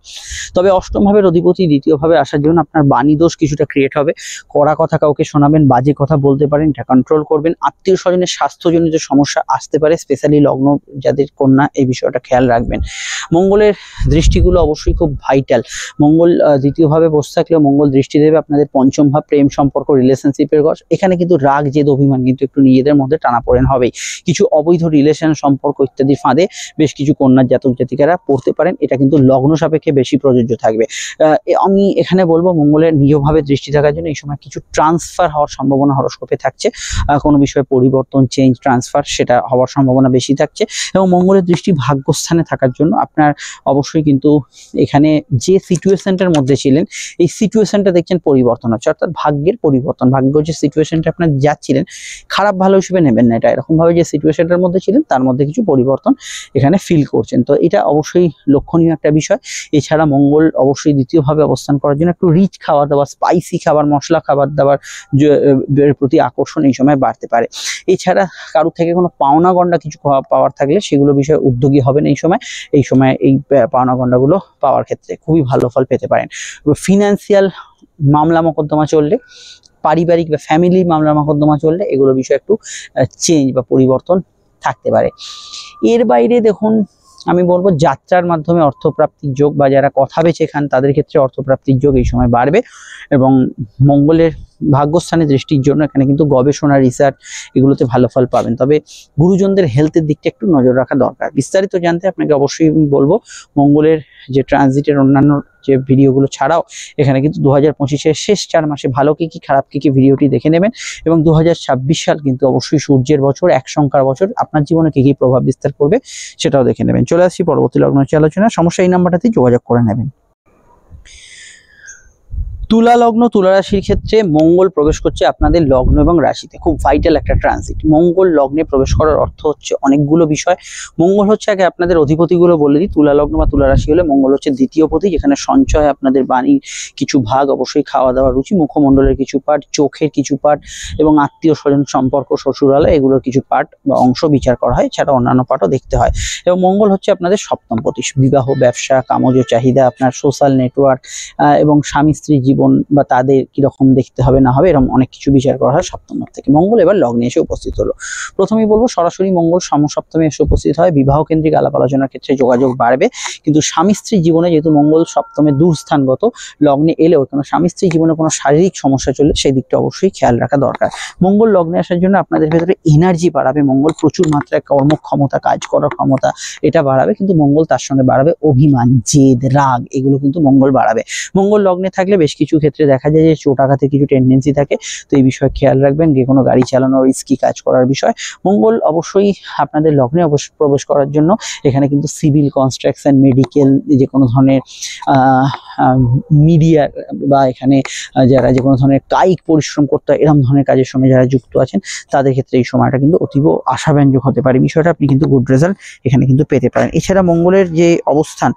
তবে অষ্টম ভাবের অধিপতি দ্বিতীয়ভাবে আসার জন্য আপনার বাণী দোষ কিছুটা ক্রিয়েট হবে, কড়া কড়া কথা কাউকে শোনাবেন, বাজে কথা বলতে পারেন, এটা কন্ট্রোল করবেন। আত্মীয় স্বজনের স্বাস্থ্যজনিত সমস্যা আসতে পারে, স্পেশালি লগ্ন যাদের কন্যা, এই বিষয়টা খেয়াল রাখবেন। মঙ্গলের দৃষ্টিগুলো অবশ্যই খুব ভাইটাল। মঙ্গল দ্বিতীয়ভাবে বসে থাকলেও মঙ্গল দৃষ্টি দেবে আপনাদের পঞ্চম ভাব, প্রেম সম্পর্ক, রিলেশনশিপের ঘর। এখানে কিন্তু রাগ, জেদ, অভিমান কিন্তু একটু নিজেদের মধ্যে টানাপোড়েন হবেই। কিছু অবৈধ রিলেশন, সম্পর্ক ইত্যাদি ফাঁদে বেশ কিছু কন্যার জাতক জাতিকারা পড়তে পারেন। এটা কিন্তু লগ্ন সাপেক্ষে বেশি প্রযোজ্য থাকবে। আমি এখানে বলবো মঙ্গলের নিজভাবে দৃষ্টি থাকার জন্য এই সময় কিছু ট্রান্সফার হওয়ার সম্ভাবনা হরোস্কোপে থাকছে। কোনো বিষয়ে পরিবর্তন, চেঞ্জ, ট্রান্সফার সেটা হওয়ার সম্ভাবনা বেশি থাকছে। এবং মঙ্গলের দৃষ্টি ভাগ্যস্থানে থাকার জন্য আপনার অবশ্যই কিন্তু এখানে যে সিচুয়েশনটার মধ্যে ছিলেন, এই সিচুয়েশনটা দেখছেন পরিবর্তন হচ্ছে, অর্থাৎ ভাগ্যের পরিবর্তন। ভাগ্য যে সিচুয়েশনটা আপনার যাচ্ছিলেন, খারাপ ভালো হিসেবে নেবেন না, এটা এরকম ভাবে যে সিচুয়েশনটার মধ্যে ছিলেন তার মধ্যে কিছু পরিবর্তন এখানে ফিল করছেন। তো এটা অবশ্যই লক্ষণীয় একটা বিষয়। এছাড়া মঙ্গল অবশ্যই দ্বিতীয়ভাবে অবস্থান করার জন্য একটু রিচ খাবার দাবার, স্পাইসি খাবার, মশলা খাবার দাবার প্রতি আকর্ষণ এই সময় বাড়তে পারে। এছাড়া কারোর থেকে কোনো পাওনা গন্ডা কিছু পাওয়ার থাকলে সেগুলো বিষয়ে উদ্যোগী হবেন এই সময়। এই সময় এই পাওনা গন্ডাগুলো পাওয়ার ক্ষেত্রে খুবই ভালো ফল পেতে পারেন। ফিনান্সিয়াল মামলা মোকদ্দমা চললে, পারিবারিক বা ফ্যামিলি মামলা মোকদ্দমা চললে এগুলো বিষয়ে একটু চেঞ্জ বা পরিবর্তন থাকতে পারে। এর বাইরে দেখুন, আমি বলবো যাত্রার মাধ্যমে অর্থপ্রাপ্তির যোগ, বা যারা কথা বেছে খান তাদের ক্ষেত্রে অর্থপ্রাপ্তির যোগ এই সময় বাড়বে। এবং মঙ্গলের ভাগ্যস্থানে দৃষ্টির জন্য এখানে কিন্তু গবেষণা, রিসার্চ এগুলোতে ভালো ফল পাবেন। তবে গুরুজনদের হেলথের দিকটা একটু নজর রাখা দরকার। বিস্তারিত জানতে আপনাকে অবশ্যই বলবো মঙ্গলের যে ট্রানজিটের অন্যান্য যে ভিডিওগুলো ছাড়াও এখানে কিন্তু 2025-এর শেষ 4 মাসে ভালো কি কি খারাপ কি কি ভিডিওটি দেখে নেবেন। এবং 2026 সাল কিন্তু অবশ্যই সূর্যের বছর, এক সংখ্যার বছর, আপনার জীবনে কি কি প্রভাব বিস্তার করবে সেটাও দেখে নেবেন। চলে আসছি পরবর্তী লগ্ন আলোচনা। সমস্যা এই নাম্বারটাতেই যোগাযোগ করে নেবেন। তুলা লগ্ন, তুলা রাশির ক্ষেত্রে মঙ্গল প্রবেশ করছে আপনাদের লগ্ন এবং রাশিতে। খুব ভাইটাল একটা ট্রানজিট। মঙ্গল লগ্নে প্রবেশ করার অর্থ হচ্ছে অনেকগুলো বিষয়। মঙ্গল হচ্ছে, আগে আপনাদের অধিপতিগুলো বলে দিই, তুলা লগ্ন বা তুলা রাশি হলে মঙ্গল হচ্ছে দ্বিতীয় পতি, যেখানে সঞ্চয়, আপনাদের বাণীর কিছু ভাগ, অবশ্যই খাওয়া দাওয়া, রুচি, মুখমণ্ডলের কিছু পার্ট, চোখের কিছু পার্ট এবং আত্মীয় স্বজন সম্পর্ক, শ্বশুরালয়, এগুলোর কিছু পার্ট বা অংশ বিচার করা হয়। এছাড়া অন্যান্য পার্টও দেখতে হয়। এবং মঙ্গল হচ্ছে আপনাদের সপ্তম পতি, বিবাহ, ব্যবসা, কামজ চাহিদা, আপনার সোশ্যাল নেটওয়ার্ক এবং স্বামী স্ত্রী জীবন বা তাদের কিরকম দেখতে হবে না হবে, এরকম অনেক কিছু বিচার করা হয় সপ্তম ভাব থেকে। মঙ্গল এবার লগ্নে এসে উপস্থিত হলো। প্রথমেই বলবো সরাসরি মঙ্গল সপ্তমে এসে উপস্থিত হয়, বিবাহ কেন্দ্রিক আলাপ আলোচনার ক্ষেত্রে যোগাযোগ বাড়বে। কিন্তু স্বামী স্ত্রী জীবনে যেহেতু মঙ্গল সপ্তমে দূরস্থানগত, লগ্নে এলেও কোনো স্বামী স্ত্রী জীবনে কোনো শারীরিক সমস্যা চললে সেই দিকটা অবশ্যই খেয়াল রাখা দরকার। মঙ্গল লগ্নে আসার জন্য আপনাদের ভেতরে এনার্জি বাড়াবে। মঙ্গল প্রচুর মাত্রায় কর্মক্ষমতা, কাজ করার ক্ষমতা এটা বাড়াবে। কিন্তু মঙ্গল তার সঙ্গে বাড়াবে অভিমান, জেদ, রাগ, এগুলো কিন্তু মঙ্গল বাড়াবে। মঙ্গল লগ্নে থাকলে বেশ কিছু ক্ষেত্রে দেখা যায় যে চোট আঘাতের কিছু টেন্ডেন্সি থাকে। তো এই বিষয়ে খেয়াল রাখবেন। যে কোনো গাড়ি চালানো, রিস্কি কাজ করার বিষয়। মঙ্গল অবশ্যই আপনাদের লগ্নে প্রবেশ করার জন্য এখানে কিন্তু সিভিল, কনস্ট্রাকশন, মেডিকেল, যে কোনো ধরনের মিডিয়া বা এখানে যারা যে কোনো ধরনের কায়িক পরিশ্রম করতে হয় এরকম ধরনের কাজের সঙ্গে যারা যুক্ত আছেন তাদের ক্ষেত্রে এই সময়টা কিন্তু অতীব আশাব্যঞ্জক হতে পারে। বিষয়টা আপনি কিন্তু গুড রেজাল্ট এখানে কিন্তু পেতে পারেন। এছাড়া মঙ্গলের যে অবস্থান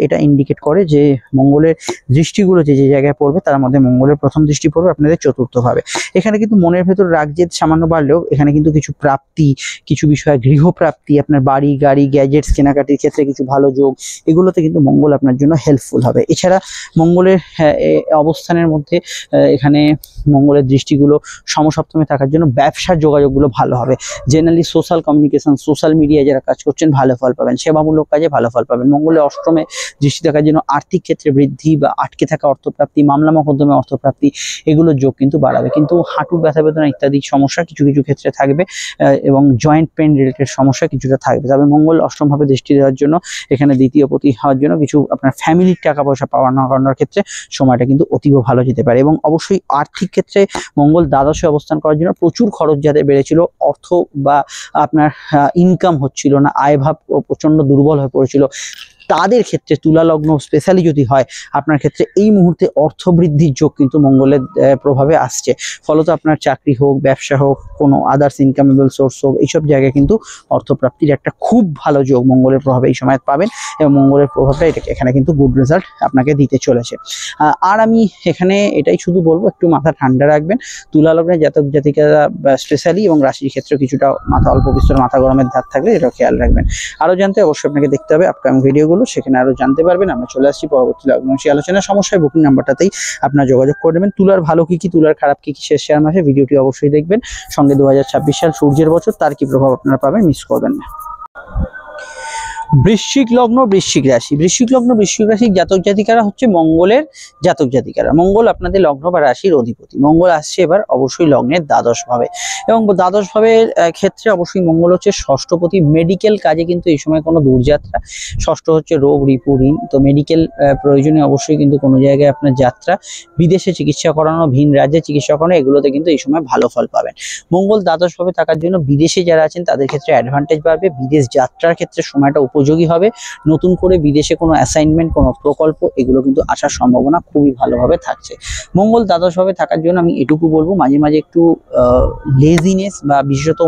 এটা ইন্ডিকেট করে যে মঙ্গলের দৃষ্টিগুলো যে জায়গায় পড়বে তার মধ্যে মঙ্গলের প্রথম দৃষ্টি পড়বে আপনাদের চতুর্থভাবে। এখানে কিন্তু মনের ভেতর রাগ জেদ সামান্য বাড়লেও এখানে কিন্তু কিছু প্রাপ্তি, কিছু বিষয়, গৃহপ্রাপ্তি, আপনার বাড়ি গাড়ি গ্যাজেটস কেনাকাটির ক্ষেত্রে কিছু ভালো যোগ, এগুলোতে কিন্তু মঙ্গল আপনার জন্য হেল্পফুল হবে। এছাড়া মঙ্গলের অবস্থানের মধ্যে এখানে মঙ্গলের দৃষ্টিগুলো সমসপ্তমে থাকার জন্য ব্যবসার যোগাযোগগুলো ভালো হবে। জেনারেলি সোশ্যাল কমিউনিকেশন, সোশ্যাল মিডিয়ায় যারা কাজ করছেন ভালো ফল পাবেন, সেবামূলক কাজে ভালো ফল পাবেন। মঙ্গলের অষ্টমে দৃষ্টি থাকার জন্য আর্থিক ক্ষেত্রে বৃদ্ধি বা আটকে থাকা অর্থপ্রাপ্তি, মামলা মোকদ্দমে অর্থপ্রাপ্তি, এগুলোর যোগ কিন্তু বাড়াবে। কিন্তু হাঁটুর ব্যথা বেদনা ইত্যাদি সমস্যা কিছু কিছু ক্ষেত্রে থাকবে এবং জয়েন্ট পেন রিলেটেড সমস্যা কিছুটা থাকবে। তবে মঙ্গল অষ্টমভাবে দৃষ্টি দেওয়ার জন্য এখানে দ্বিতীয় পতি হওয়ার জন্য কিছু আপনার ফ্যামিলির টাকা পয়সা পাওয়ানোর ক্ষেত্রে সময়টা কিন্তু অতীব ভালো যেতে পারে। এবং অবশ্যই আর্থিক ক্ষেত্রে মঙ্গল দ্বাদশে অবস্থান করার জন্য প্রচুর খরচ যাদের বেড়েছিল, অর্থ বা আপনার ইনকাম হচ্ছিল না, আয়ভাব প্রচন্ড দুর্বল হয়ে পড়েছিল, তাদের ক্ষেত্রে তুলা লগ্ন স্পেশালি যদি হয় আপনার ক্ষেত্রে এই মুহূর্তে অর্থ বৃদ্ধির যোগ কিন্তু মঙ্গলের প্রভাবে আসছে। ফলত আপনার চাকরি হোক, ব্যবসা হোক, কোনো আদার্স ইনকামেবল সোর্স হোক, এইসব জায়গায় কিন্তু অর্থপ্রাপ্তির একটা খুব ভালো যোগ মঙ্গলের প্রভাবে এই সময় পাবেন। এবং মঙ্গলের প্রভাবটা এখানে কিন্তু গুড রেজাল্ট আপনাকে দিতে চলেছে। আর আমি এখানে এটাই শুধু বলবো, একটু মাথা ঠান্ডা রাখবেন। তুলা লগ্নে জাতক জাতিকারা স্পেশালি এবং রাশির ক্ষেত্রে কিছুটা মাথা অল্প বিস্তর মাথা গরমের ধার থাকলে এটা খেয়াল রাখবেন। আরও জানতে অবশ্যই আপনাকে দেখতে হবে আপকামিং ভিডিওগুলো। বলবো, সেখানে আরো জানতে পারবেন। আমরা চলে আসছি পরবর্তী লগ্ন রাশি আলোচনা। সমস্যায় বুকিং নাম্বারটাতেই আপনারা যোগাযোগ করে নেবেন। তুলার ভালো কি কি, তুলার খারাপ কি কি, শেষ 4 মাসে ভিডিওটি অবশ্যই দেখবেন। সঙ্গে 2026 সাল সূর্যের বছর, তার কি প্রভাব আপনারা পাবেন মিস করবেন না। বৃশ্চিক লগ্ন বৃশ্চিক রাশি, বৃশ্চিক লগ্ন বৃশ্চিক রাশির জাতক জাতিকারা হচ্ছে মঙ্গলের জাতক জাতিকারা। মঙ্গল আপনাদের লগ্ন বা রাশির অধিপতি। মঙ্গল আসছে এবার অবশ্যই লগ্নের দ্বাদশ ভাবে, এবং দ্বাদশ ভাবের ক্ষেত্রে অবশ্যই মঙ্গল হচ্ছে ষষ্ঠপতি। মেডিকেল কাজে কিন্তু এই সময় কোনো দূরযাত্রা, ষষ্ঠ হচ্ছে রোগ রিপু ঋণ, তো মেডিকেল প্রয়োজনে অবশ্যই কিন্তু কোনো জায়গায় আপনার যাত্রা, বিদেশে চিকিৎসা করানো, ভিন রাজ্যে চিকিৎসা করানো, এগুলোতে কিন্তু এই সময় ভালো ফল পাবেন। মঙ্গল দ্বাদশ ভাবে থাকার জন্য বিদেশে যারা আছেন তাদের ক্ষেত্রে অ্যাডভান্টেজ বাড়বে। বিদেশ যাত্রার ক্ষেত্রে সময়টা উপযোগী হবে। নতুন করে বিদেশে কোনো অ্যাসাইনমেন্ট, কোনো প্রকল্প, এগুলো কিন্তু আসার সম্ভাবনা খুবই ভালোভাবে থাকছে। মঙ্গল দ্বাদশ ভাবে থাকার জন্য আমি এটুকু বলবো, মাঝে মাঝে একটু লেজিনেস বা বিশেষত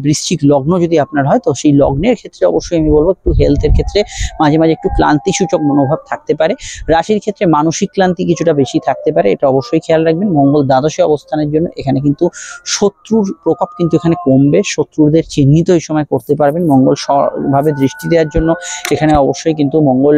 বৃশ্চিক লগ্ন যদি আপনার হয়, তো সেই লগ্নের ক্ষেত্রে অবশ্যই আমি বলবো একটু হেলথের ক্ষেত্রে মাঝে মাঝে একটু ক্লান্তি সূচক মনোভাব থাকতে পারে। রাশির ক্ষেত্রে মানসিক ক্লান্তি কিছুটা বেশি থাকতে পারে, এটা অবশ্যই খেয়াল রাখবেন। মঙ্গল দ্বাদশে অবস্থানের জন্য এখানে কিন্তু শত্রুর প্রকোপ কিন্তু এখানে কমবে, শত্রুদের চিহ্নিত এই সময় করতে পারবেন। মঙ্গল ভাবে দৃষ্টি দেওয়ার জন্য এখানে অবশ্যই কিন্তু মঙ্গল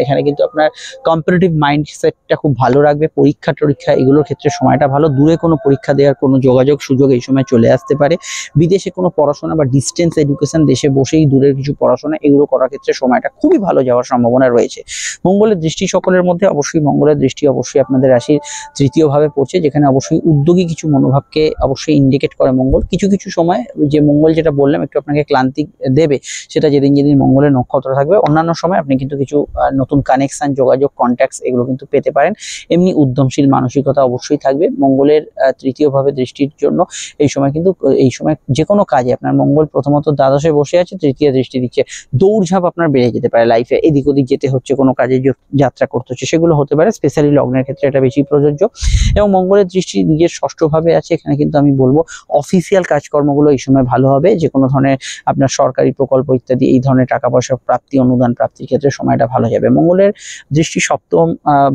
এখানে কিন্তু আপনার কম্পারেটিভ মাইন্ডসেটটা খুব ভালো রাখবে। পরীক্ষা টরীক্ষা এগুলোর ক্ষেত্রে সময়টা ভালো। দূরে কোনো পরীক্ষা দেওয়ার কোনো যোগাযোগ সুযোগ এই সময় চলে আসতে পারে। বিদেশে কোনো পড়াশোনা বা ডিস্টেন্স এডুকেশন, দেশে বসেই দূরের কিছু পড়াশোনা, এগুলো করার ক্ষেত্রে সময়টা খুবই ভালো যাওয়ার সম্ভাবনা রয়েছে। মঙ্গলের দৃষ্টি সকলের মধ্যে, অবশ্যই মঙ্গলের দৃষ্টি অবশ্যই আপনাদের রাশির তৃতীয় ভাবে পড়ছে, যেখানে অবশ্যই উদ্যোগী কিছু মনোভাবকে অবশ্যই ইন্ডিকেট করে মঙ্গল। কিছু কিছু সময় যে মঙ্গল যেটা বললাম একটু আপনাকে ক্লান্তি দেবে, সেটা যেদিন যেদিন মঙ্গলের নক্ষত্র থাকবে। অন্যান্য সময় আপনি কিন্তু কিছু নতুন কানেকশন, যোগাযোগ, কন্ট্যাক্টস এগুলো কিন্তু পেতে পারেন। এমনি উদ্যমশীল মানসিকতা অবশ্যই থাকবে। মঙ্গলের তৃতীয় ভাবে দৃষ্টির জন্য এই সময় কিন্তু এই সময় যে কোনো কাজে আপনার মঙ্গল প্রথমত দ্বাদশে বসে আছে, তৃতীয় দৃষ্টি দিচ্ছে, দৌড়ঝাঁপ আপনার বেড়ে যেতে পারে। লাইফে এদিক ওদিক যেতে হচ্ছে, কোনো কাজে যাত্রা করতে হচ্ছে, সেগুলো হতে পারে। স্পেশালি লগ্নের ক্ষেত্রে এটা বেশি প্রযোজ্য। এবং মঙ্গলের দৃষ্টি নিজের ষষ্ঠ ভাবে আছে, এখানে কিন্তু আমি বলবো অফিসিয়াল কাজকর্মগুলো এই সময় ভালো হবে। যে কোনো ধরনের আপনার সরকারি প্রকল্প ইত্যাদি এই ধরনের টাকা পয়সা প্রাপ্তি, অনুদান প্রাপ্তির ক্ষেত্রে সময়টা ভালো যাবে। মঙ্গলের দৃষ্টি সপ্তম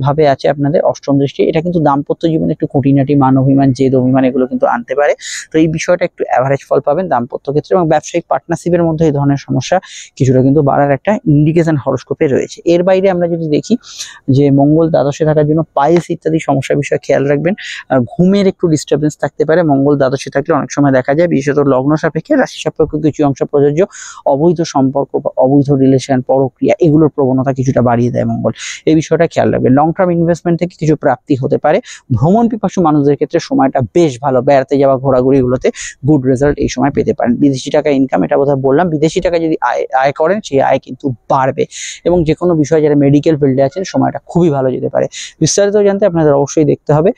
ভাবে আছে আপনাদের, অষ্টম দৃষ্টি। এটা কিন্তু দাম্পত্য জীবনে একটু খুঁটিনাটি, মান অভিমান, জেদ অভিমান এগুলো কিন্তু আনতে পারে। তো এই বিষয়টা একটু অ্যাভারেজ ফল পাবেন দাম্পত্য ক্ষেত্রে। এবং ব্যবসায়িক পার্টনারশিপের মধ্যে এই ধরনের সমস্যা কিছুটা কিন্তু বাড়ার একটা ইন্ডিকেশন হরোস্কোপে রয়েছে। এর বাইরে আমরা যদি দেখি যে মঙ্গল দ্বাদশে থাকার জন্য পাইলস ইত্যাদি সমস্যার বিষয়ে খেয়াল রাখবেন। ঘুমের একটু ডিস্টারবেন্স থাকতে পারে। মঙ্গল দ্বাদশে থাকলে অনেক সময় দেখা যায়, বিশেষত লগ্ন সাপেক্ষে, রাশি সাপেক্ষে কিছু অংশ প্রযোজ্য, অবৈধ সম্পর্ক বা অবৈধ রিলেশন, পরক্রিয়া, এগুলোর প্রবণতা কিছুটা বাড়িয়ে দেয় মঙ্গল। এই বিষয়টা খেয়াল রাখবেন। লং টার্ম ইনভেস্টমেন্ট থেকে কিছু প্রাপ্তি হতে পারে। ভ্রমণ পিপাসু মানুষদের ক্ষেত্রে সময়টা বেশ ভালো। বেড়াতে যাওয়া, ঘোরাঘুরি, এগুলোতে গুড রেজাল্ট এই সময় পেতে পারেন। বিদেশি টাকা ইনকাম, এটা বোধহয় বললাম, বিদেশি টাকা যদি আয় করেন, সেই আয় কিন্তু বাড়বে। এবং যে কোনো বিষয়ে যারা মেডিকেল ফিল্ডে আছেন, সময়টা খুবই ভালো যেতে পারে। বিস্তারিত জানতে আপনাদের অবশ্যই দেখতে হবে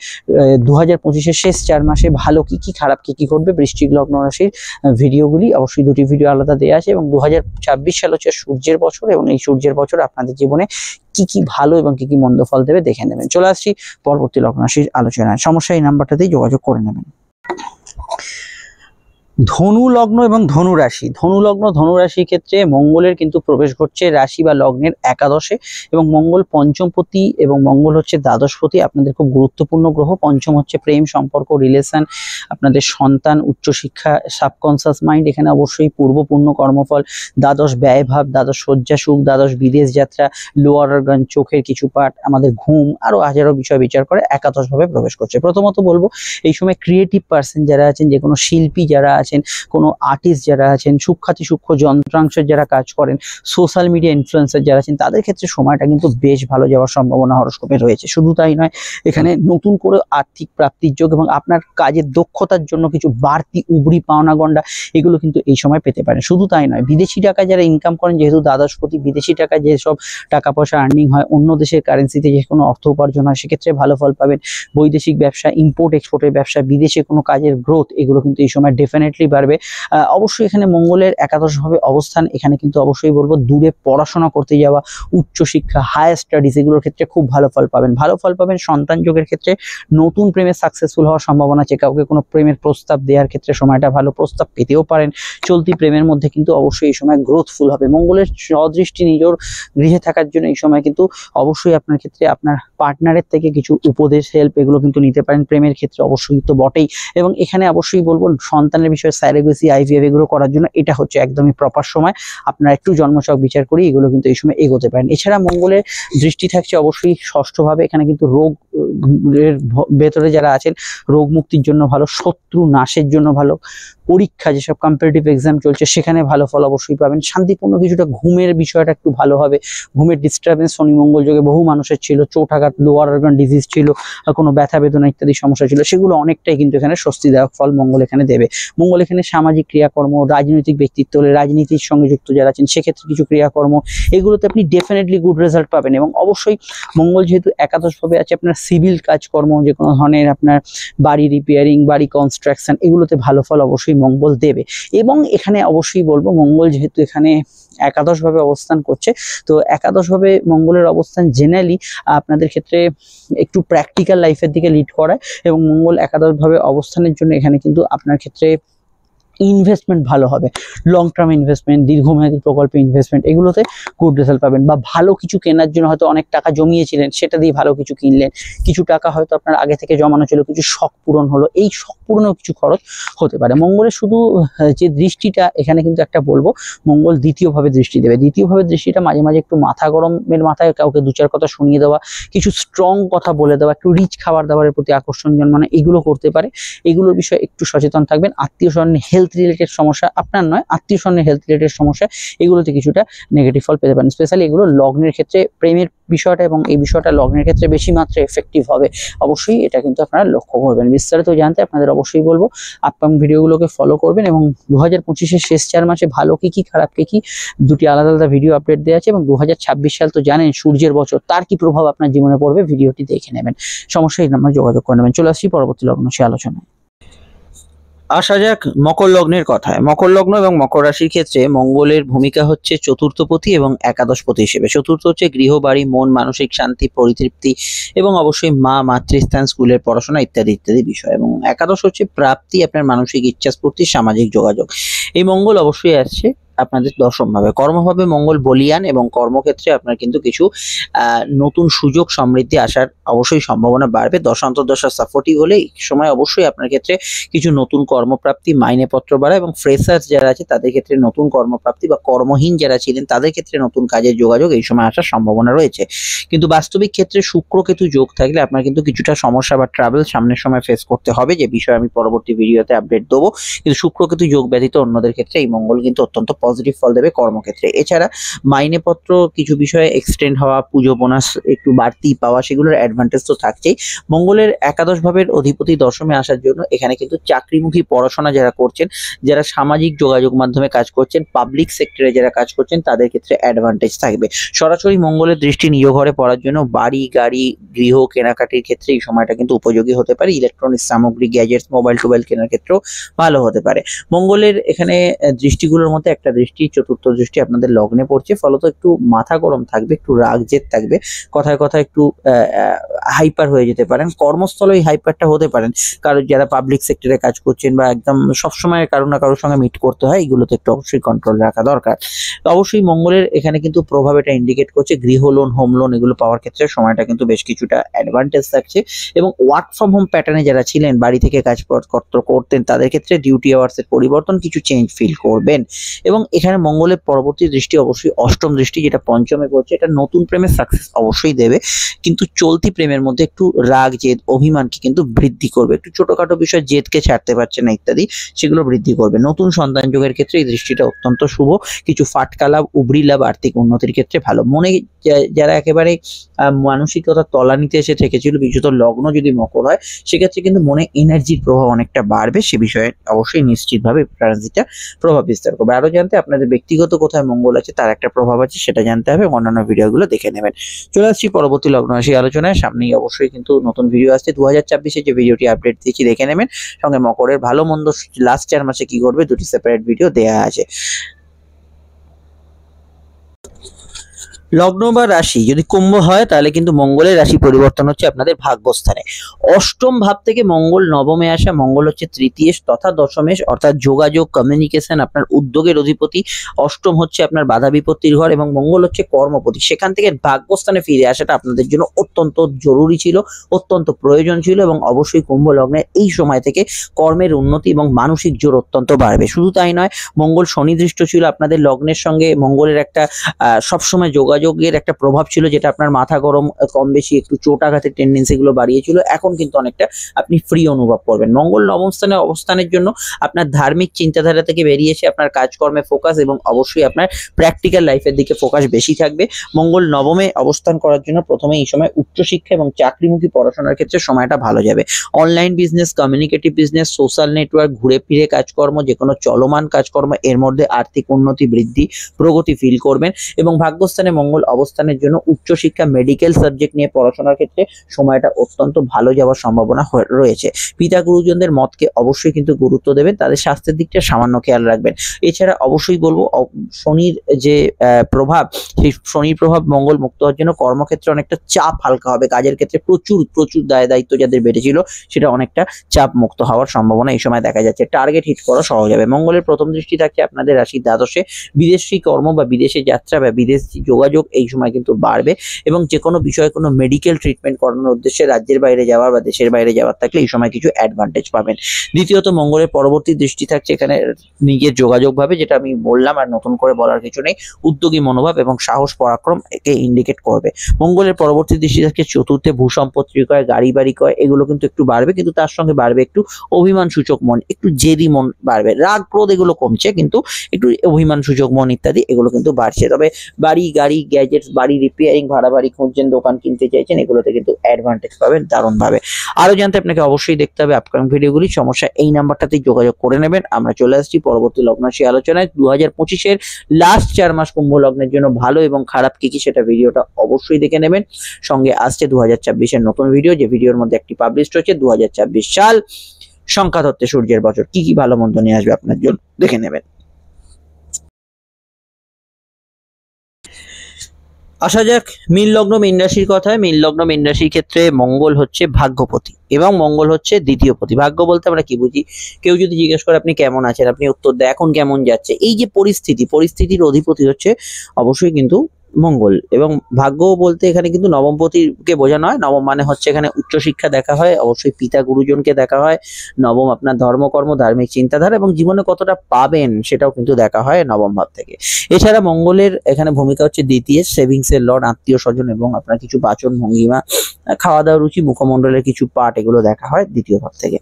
2025-এর শেষ 4 মাসে ভালো কি কি, খারাপ কি কি ঘটবে বৃশ্চিক লগ্ন রাশির ভিডিওগুলি অবশ্যই দুটি ভিডিও আলাদা দেওয়া আছে। এবং 2026 সাল হচ্ছে সূর্যের বছর, এবং এই সূর্যের বছর আপনাদের জীবনে কি কি ভালো এবং কি কি মন্দ ফল দেবে দেখে নেবেন। চলে আসছি পরবর্তী লগ্ন রাশির আলোচনায়। সমস্যা এই নাম্বারটাতেই যোগাযোগ করে নেবেন। ধনু লগ্ন এবং ধনু রাশি, ধনু লগ্ন ধনু রাশির ক্ষেত্রে মঙ্গলের কিন্তু প্রবেশ ঘটছে রাশি বা লগ্নের একাদশে, এবং মঙ্গল পঞ্চমপতি এবং মঙ্গল হচ্ছে দ্বাদশপতি। আপনাদের খুব গুরুত্বপূর্ণ গ্রহ। পঞ্চম হচ্ছে প্রেম, সম্পর্ক, রিলেশন, আপনাদের সন্তান, উচ্চশিক্ষা, সাবকনসিয়াস মাইন্ড, এখানে অবশ্যই পূর্বপূর্ণ কর্মফল। দ্বাদশ ব্যয়ভাব, দ্বাদশ শয্যা সুখ, দ্বাদশ বিদেশ যাত্রা, লোয়ার অর্গান, চোখের কিছু পার্ট, আমাদের ঘুম, আরো হাজারো বিষয় বিচার করে একাদশ ভাবে প্রবেশ করছে। প্রথমত বলবো এই সময় ক্রিয়েটিভ পার্সন যারা আছেন, যে কোনো শিল্পী যারা আছেন, কোনো আর্টিস্ট যারা আছেন, সূক্ষ্মাতি সূক্ষ্ম যন্ত্রাংশের যারা কাজ করেন, সোশ্যাল মিডিয়া ইনফ্লুয়েন্সার যারা আছেন, তাদের ক্ষেত্রে সময়টা কিন্তু বেশ ভালো যাওয়ার সম্ভাবনা হরোস্কোপে রয়েছে। শুধু তাই নয়, এখানে নতুন করে আর্থিক প্রাপ্তির যোগ এবং আপনার কাজের দক্ষতার জন্য কিছু বাড়তি উবরি পাওনা গন্ডা, এগুলো কিন্তু এই সময় পেতে পারেন। শুধু তাই নয়, বিদেশি টাকা যারা ইনকাম করেন, যেহেতু দ্বাদশপতি, বিদেশি টাকা যেসব টাকা পয়সা আর্নিং হয়, অন্য দেশের কারেন্সিতে যে কোনো অর্থ উপার্জন হয়, সেক্ষেত্রে ভালো ফল পাবেন। বৈদেশিক ব্যবসা, ইম্পোর্ট এক্সপোর্টের ব্যবসা, বিদেশে কোনো কাজের গ্রোথ, এগুলো কিন্তু এই সময় ডেফিনেটলি বাড়বে। অবশ্যই এখানে মঙ্গলের একাদশ ভাবে অবস্থান, এখানে কিন্তু অবশ্যই বলবো দূরে পড়াশোনা করতে যাওয়া, উচ্চশিক্ষা, হায়ার স্টাডিজ, এগুলোর ক্ষেত্রে খুব ভালো ফল পাবেন। ভালো ফল পাবেন সন্তান যোগের ক্ষেত্রে। নতুন প্রেমে সাকসেসফুল হওয়ার সম্ভাবনা আছে। কাউকে কোনো প্রেমের প্রস্তাব দেওয়ার ক্ষেত্রে সময়টা ভালো, প্রস্তাব পেতেও পারেন। চলতি প্রেমের মধ্যে কিন্তু অবশ্যই এই সময় গ্রোথফুল হবে। মঙ্গলের সদৃষ্টি নিজের গৃহে থাকার জন্য এই সময় কিন্তু অবশ্যই আপনার ক্ষেত্রে আপনার পার্টনারের থেকে কিছু উপদেশ, হেল্প, এগুলো কিন্তু নিতে পারেন। প্রেমের ক্ষেত্রে অবশ্যই তো বটেই। এবং এখানে অবশ্যই বলবো সন্তানের বিষয়ে বিষয়ে সাইরোগেসি, আইভিএফ এগুলো করার জন্য এটা হচ্ছে একদমই প্রপার সময়। আপনারা একটু জন্মছক বিচার করে এগুলো কিন্তু এই সময় এগোতে পারেন। এছাড়া মঙ্গলের দৃষ্টি থাকছে অবশ্যই ষষ্ঠভাবে, এখানে কিন্তু রোগ এর ভেতরে যারা আছেন রোগ মুক্তির জন্য ভালো, শত্রু নাশের জন্য ভালো, পরীক্ষা যেসব কম্পিটিটিভ এক্সাম চলছে সেখানে ভালো ফল অবশ্যই পাবেন। শান্তিপূর্ণ কিছুটা ঘুমের বিষয়টা একটু ভালো হবে। ঘুমের ডিস্টারবেন্স শনি মঙ্গল যোগে বহু মানুষের ছিল, চোট আঘাত, লোয়ার অর্গান ডিজিজ ছিল, কোনো ব্যথা বেদনা ইত্যাদি সমস্যা ছিল, সেগুলো অনেকটাই কিন্তু এখানে স্বস্তিদায়ক ফল মঙ্গল এখানে দেবে। মঙ্গল এখানে সামাজিক ক্রিয়াকর্ম, রাজনৈতিক ব্যক্তিত্ব হলে রাজনীতির সঙ্গে যুক্ত যারা আছেন সেক্ষেত্রে কিছু ক্রিয়াকর্ম, এগুলোতে আপনি ডেফিনেটলি গুড রেজাল্ট পাবেন। এবং অবশ্যই মঙ্গল যেহেতু একাদশভাবে আছে, আপনার সিভিল কাজকর্ম, যে কোনো ধরনের আপনার বাড়ি রিপেয়ারিং, বাড়ি কনস্ট্রাকশন, এগুলোতে ভালো ফল অবশ্যই মঙ্গল দেবে। এবং এখানে অবশ্যই বলবো মঙ্গল যেহেতু এখানে একাদশভাবে অবস্থান করছে, তো একাদশভাবে মঙ্গলের অবস্থান জেনারেলি আপনাদের ক্ষেত্রে একটু প্র্যাকটিক্যাল লাইফের দিকে লিড করায়। এবং মঙ্গল একাদশভাবে অবস্থানের জন্য এখানে কিন্তু আপনার ক্ষেত্রে ইনভেস্টমেন্ট ভালো হবে, লং টার্ম ইনভেস্টমেন্ট, দীর্ঘমেয়াদী প্রকল্পে ইনভেস্টমেন্ট, এগুলোতে গুড রেজাল্ট পাবেন। বা ভালো কিছু কেনার জন্য হয়তো অনেক টাকা জমিয়েছিলেন, সেটা দিয়ে ভালো কিছু কিনলেন, কিছু টাকা হয়তো আপনার আগে থেকে জমানো ছিল, কিছু শখ পূরণ হলো, এই শখ পূরণেও কিছু খরচ হতে পারে। মঙ্গলের শুধু যে দৃষ্টিটা এখানে কিন্তু একটা বলবো, মঙ্গল দ্বিতীয়ভাবে দৃষ্টি দেবে। দ্বিতীয়ভাবে দৃষ্টিটা মাঝে মাঝে একটু মাথা গরমের মাথায় কাউকে দু চার কথা শুনিয়ে দেওয়া, কিছু স্ট্রং কথা বলে দেওয়া, একটু রিচ খাবার দাবারের প্রতি আকর্ষণ জন্মানো, এগুলো করতে পারে। এগুলোর বিষয়ে একটু সচেতন থাকবেন। আত্মীয় স্বজনের হেলথ রিলেটেড সমস্যা, আপনার নয়, আত্মীয় স্বজনের হেলথ রিলেটেড সমস্যা, এগুলোতে কিছুটা নেগেটিভ ফল পেতে পারেন। স্পেশালি এগুলো লগ্নের ক্ষেত্রে, প্রেমের বিষয়টা এবং এই বিষয়টা লগ্নের ক্ষেত্রে বেশি মাত্রায় এফেক্টিভ হবে। অবশ্যই এটা কিন্তু আপনারা লক্ষ্য করবেন। বিস্তারিত জানতে আপনাদের অবশ্যই বলবো আপকামিং ভিডিওগুলোকে ফলো করবেন। এবং 2025-এর শেষ 4 মাসে ভালো কি খারাপ কি দুটি আলাদা আলাদা ভিডিও আপডেট দেওয়া আছে। এবং 2026 সাল তো জানেন সূর্যের বছর, তার কি প্রভাব আপনার জীবনে পড়বে, ভিডিওটি দেখে নেবেন। সমস্যা এই নাম্বারে যোগাযোগ করে নেবেন। চলে আসছি পরবর্তী লগ্ন সে আলোচনায়। আসা যাক মকর লগ্নের কথায়। মকর লগ্ন এবং মকর রাশির ক্ষেত্রে মঙ্গলের ভূমিকা হচ্ছে চতুর্থপতি এবং একাদশপতি হিসেবে। চতুর্থ হচ্ছে গৃহ, বাড়ি, মন, মানসিক শান্তি, পরিতৃপ্তি এবং অবশ্যই মাতৃস্থান, স্কুলের পড়াশোনা ইত্যাদি ইত্যাদি বিষয়। এবং একাদশ হচ্ছে প্রাপ্তি, আপনার মানসিক ইচ্ছাস্ফূর্তি, সামাজিক যোগাযোগ। এই মঙ্গল অবশ্যই আসছে আপনাদের দশমভাবে। কর্মভাবে মঙ্গল বলিয়ান এবং কর্মক্ষেত্রে আপনার কিন্তু কিছু নতুন সুযোগ সমৃদ্ধি আসার অবশ্যই সম্ভাবনা বাড়বে। দশা সাপোর্টিভ হলে এই সময় অবশ্যই আপনার ক্ষেত্রে কিছু নতুন কর্মপ্রাপ্তি, মাইনেপত্র বাড়া এবং ফ্রেশার্স যারা আছে তাদের ক্ষেত্রে নতুন কর্মপ্রাপ্তি, বা কর্মহীন যারা ছিলেন তাদের ক্ষেত্রে নতুন কাজের যোগাযোগ এই সময় আসার সম্ভাবনা রয়েছে। কিন্তু বাস্তবিক ক্ষেত্রে শুক্র কেতু যোগ থাকলে আপনার কিন্তু কিছুটা সমস্যা বা ট্রাভেল সামনের সময় ফেস করতে হবে, যে বিষয়ে আমি পরবর্তী ভিডিওতে আপডেট দেবো। কিন্তু শুক্র কেতু যোগ ব্যতীত অন্যদের ক্ষেত্রে এই মঙ্গল কিন্তু অত্যন্ত পজিটিভ ফল দেবে কর্মক্ষেত্রে। এছাড়া মাইনেপত্র কিছু বিষয়ে এক্সটেন্ড হওয়া, পুজো বোনাস একটু বাড়তি পাওয়া, সেগুলোর অ্যাডভান্টেজ তো থাকছেই। মঙ্গলের একাদশ ভাবের অধিপতি দশমে আসার জন্য এখানে কিন্তু চাকরিমুখী পড়াশোনা যারা করছেন, যারা সামাজিক যোগাযোগ মাধ্যমে কাজ করছেন, পাবলিক সেক্টরে যারা কাজ করছেন, তাদের ক্ষেত্রে অ্যাডভান্টেজ থাকবে। সরাসরি মঙ্গলের দৃষ্টি নিজ ঘরে পড়ার জন্য বাড়ি, গাড়ি, গৃহ কেনাকাটির ক্ষেত্রে এই সময়টা কিন্তু উপযোগী হতে পারে। ইলেকট্রনিক্স সামগ্রী, গ্যাজেটস, মোবাইল টোবাইল কেনার ক্ষেত্রেও ভালো হতে পারে। মঙ্গলের এখানে দৃষ্টিগুলোর মধ্যে একটা দৃষ্টি, চতুর্থ দৃষ্টি আপনাদের লগ্নে পড়ছে, ফলত একটু মাথা গরম থাকবে, একটু রাগ জেদ থাকবে, কথায় কথায় একটু হাইপার হয়ে যেতে পারেন। কর্মস্থলে এই হাইপারটা হতে পারেন, কারণ যারা পাবলিক সেক্টরে কাজ করছেন বা একদম সবসময় কারো না কারোর সঙ্গে মিট করতে হয়, এগুলোতে একটু অবশ্যই কন্ট্রোল রাখা দরকার। তো অবশ্যই মঙ্গলের এখানে কিন্তু প্রভাব এটা ইন্ডিকেট করছে গৃহ লোন, হোম লোন এগুলো পাওয়ার ক্ষেত্রে সময়টা কিন্তু বেশ কিছুটা অ্যাডভান্টেজ থাকছে। এবং ওয়ার্ক ফ্রম হোম প্যাটার্নে যারা ছিলেন, বাড়ি থেকে কাজ করতেন, তাদের ক্ষেত্রে ডিউটি আওয়ার্স এর পরিবর্তন, কিছু চেঞ্জ ফিল করবেন। এবং এখানে মঙ্গলের পরবর্তী দৃষ্টি অবশ্যই অষ্টম দৃষ্টি, যেটা পঞ্চমে পড়ছে, এটা নতুন প্রেমের সাকসেস অবশ্যই দেবে, কিন্তু চলতি প্রেমের মধ্যে একটু রাগ জেদ অভিমানকে কিন্তু বৃদ্ধি করবে। একটু ছোটখাটো বিষয় জেদকে ছাড়তে পারছে না ইত্যাদি, সেগুলো বৃদ্ধি করবে। নতুন সন্তান যোগের ক্ষেত্রে এই দৃষ্টিটা অত্যন্ত শুভ। কিছু ফাটকা লাভ, উবরি লাভ, আর্থিক উন্নতির ক্ষেত্রে ভালো। মনে যারা একেবারে মানসিকতা তলানিতে এসে থেকেছিল, বিশেষত লগ্ন যদি মকর হয়, সেক্ষেত্রে কিন্তু মনে এনার্জির প্রভাব অনেকটা বাড়বে। সে বিষয়ে অবশ্যই নিশ্চিতভাবে ট্রানজিটটা প্রভাব বিস্তার করবে। আরো জানতে আপনাদের ব্যক্তিগত কোথায় মঙ্গল আছে তার একটা প্রভাব আছে, সেটা জানতে হবে, অন্যান্য ভিডিওগুলো দেখে নেবেন। চলে আসছি পরবর্তী লগ্ন রাশি আলোচনায়। সামনেই অবশ্যই কিন্তু নতুন ভিডিও আসছে। 2024-এ যে ভিডিওটি আপডেট দিয়েছি দেখে নেবেন, সঙ্গে মকরের ভালো মন্দ লাস্ট 4 মাসে কি করবে দুটি সেপারেট ভিডিও দেয়া আছে। লগ্ন বা রাশি যদি কুম্ভ হয় তাহলে কিন্তু মঙ্গলের রাশি পরিবর্তন হচ্ছে আপনাদের ভাগ্যস্থানে। অষ্টম ভাব থেকে মঙ্গল নবমে আসা, মঙ্গল হচ্ছে তৃতীয়েশ তথা দশমেশ, অর্থাৎ যোগাযোগ, কমিউনিকেশন, আপনার উদ্যোগের অধিপতি। অষ্টম হচ্ছে আপনার বাধা বিপত্তির ঘর এবং মঙ্গল হচ্ছে কর্মপতি। সেখান থেকে ভাগ্যস্থানে ফিরে আসাটা আপনাদের জন্য অত্যন্ত জরুরি ছিল, অত্যন্ত প্রয়োজন ছিল এবং অবশ্যই কুম্ভ লগ্নের এই সময় থেকে কর্মের উন্নতি এবং মানসিক জোর অত্যন্ত বাড়বে। শুধু তাই নয়, মঙ্গল শনিদৃষ্ট ছিল আপনাদের লগ্নের সঙ্গে। মঙ্গলের একটা সবসময় যোগাযোগের একটা প্রভাব ছিল, যেটা আপনার মাথা গরম, কম বেশি একটু চোট আঘাতের টেন্ডেন্সি গুলো বাড়িয়েছিল। এখন কিন্তু অনেকটা আপনি ফ্রি অনুভব করবেন। মঙ্গল নবম স্থানে অবস্থানের জন্য আপনার ধার্মিক চিন্তাধারা থেকে বেরিয়ে এসে আপনার কাজকর্মে ফোকাস এবং অবশ্যই আপনার প্র্যাকটিক্যাল লাইফের দিকে ফোকাস বেশি থাকবে। মঙ্গল নবমে অবস্থান করার জন্য প্রথমে এই সময় উচ্চশিক্ষা এবং চাকরিমুখী পড়াশোনার ক্ষেত্রে সময়টা ভালো যাবে। Online business, communicative business, social network, ঘুরে ফিরে কাজকর্ম, যে কোনো চলমান কাজকর্ম, এর মধ্যে আর্থিক উন্নতি, বৃদ্ধি, প্রগতি ফিল করবেন। এবং ভাগ্যস্থানে মঙ্গল অবস্থানের জন্য উচ্চশিক্ষা, মেডিকেল সাবজেক্ট নিয়ে পড়াশোনার ক্ষেত্রে সময়টা অত্যন্ত ভালো যাওয়ার সম্ভাবনা রয়েছে। পিতা গুরুজনদের মতকে অবশ্যই কিন্তু গুরুত্ব দেবেন, তাদের স্বাস্থ্যের দিকটা সামান্য খেয়াল রাখবেন। এছাড়া অবশ্যই বলবো শনির যে প্রভাব, সেই শনির প্রভাব মঙ্গল মুক্ত হওয়ার জন্য কর্মক্ষেত্রে অনেকটা চাপ হালকা হবে। কাজের ক্ষেত্রে প্রচুর প্রচুর দায়িত্ব যাদের বেড়েছিল সেটা অনেকটা চাপ মুক্ত হওয়ার সম্ভাবনা এই সময় দেখা যাচ্ছে। টার্গেট হিট করা সহজ হবে। মঙ্গলের প্রথম দৃষ্টি থাকছে আপনাদের রাশির দ্বাদশে। বিদেশি কর্ম বা বিদেশে যাত্রা বা বিদেশি যোগাযোগ এই সময় কিন্তু বাড়বে এবং যে কোনো বিষয়ে কোনো মেডিকেল ট্রিটমেন্ট করানোর উদ্দেশ্যে রাজ্যের বাইরে যাওয়ার বা দেশের বাইরে যাওয়ার থাকলে এই সময় কিছু অ্যাডভান্টেজ পাবেন। দ্বিতীয়ত, মঙ্গলের পরবর্তী দৃষ্টি থাকছে এখানে নিজের যোগাযোগ ভাবে, যেটা আমি বললাম আর নতুন করে বলার কিছু নেই। উদ্যোগী মনোভাব এবং সাহস পরাক্রম একে ইন্ডিকেট করবে। মঙ্গলের পরবর্তী দৃষ্টি থাকছে চতুর্থে, ভূসম্পত্তি ক্রয়, গাড়ি বাড়ি ক্রয়, এগুলো কিন্তু একটু বাড়বে, কিন্তু তার সঙ্গে বাড়বে একটু অভিমান সূচক মন, একটু জেদি মন বাড়বে। রাগ ক্রোধ এগুলো কমছে, কিন্তু একটু অভিমান সূচক মন ইত্যাদি এগুলো কিন্তু বাড়ছে। তবে বাড়ি, গাড়ি, গ্যাজেটস, বাড়ি রিপেয়ারিং, ভাড়া বাড়ি খুঁজছেন, দোকান কিনতে চাইছেন, এগুলোতে কিন্তু অ্যাডভান্টেজ পাবেন দারুণ ভাবে। আরো জানতে আপনাকে অবশ্যই দেখতে হবে আপকামিং ভিডিওগুলি। সমস্যা এই নাম্বারটাতেই যোগাযোগ করে নেবেন। আমরা চলে আসছি পরবর্তী লগ্নরাশি আলোচনায়। 2025-এর লাস্ট 4 মাস কুম্ভ লগ্নের জন্য ভালো এবং খারাপ কি কি সেটা ভিডিওটা অবশ্যই দেখে নেবেন। সঙ্গে আসছে 2026-এর নতুন ভিডিও, যে ভিডিওর মধ্যে একটি পাবলিশ হচ্ছে 2026 সাল সংখ্যাতত্ত্বে সূর্যের বছর কি কি ভালো মন্দ নিয়ে আসবে আপনার জন্য, দেখে নেবেন। আসা যাক মীন লগ্ন মীন রাশির কথায়। মীন লগ্ন মীন রাশির ক্ষেত্রে মঙ্গল হচ্ছে ভাগ্যপতি এবং মঙ্গল হচ্ছে দ্বিতীয়পতি। ভাগ্য বলতে আমরা কি বুঝি? কেউ যদি জিজ্ঞেস করে আপনি কেমন আছেন, আপনি উত্তর দেন এখন কেমন যাচ্ছে। এই যে পরিস্থিতির অধিপতি হচ্ছে অবশ্যই কিন্তু মঙ্গল। এবং ভাগ্য বলতে এখানে কিন্তু নবমপতিকে বোঝানো হয়। নবম মানে হচ্ছে এখানে উচ্চশিক্ষা দেখা হয়, অবশ্যই পিতা গুরুজনকে দেখা হয়। নবম আপনার ধর্মকর্ম, ধার্মিক চিন্তাধারা এবং জীবনে কতটা পাবেন সেটাও কিন্তু দেখা হয় নবম ভাব থেকে। এছাড়া মঙ্গলের এখানে ভূমিকা হচ্ছে দ্বিতীয়, সেভিংস এর লর্ড, আত্মীয় স্বজন এবং আপনার কিছু বাচন ভঙ্গিমা, খাওয়া দাওয়া রুচি, মুখমণ্ডলের কিছু পার্ট এগুলো দেখা হয় দ্বিতীয় ভাব থেকে।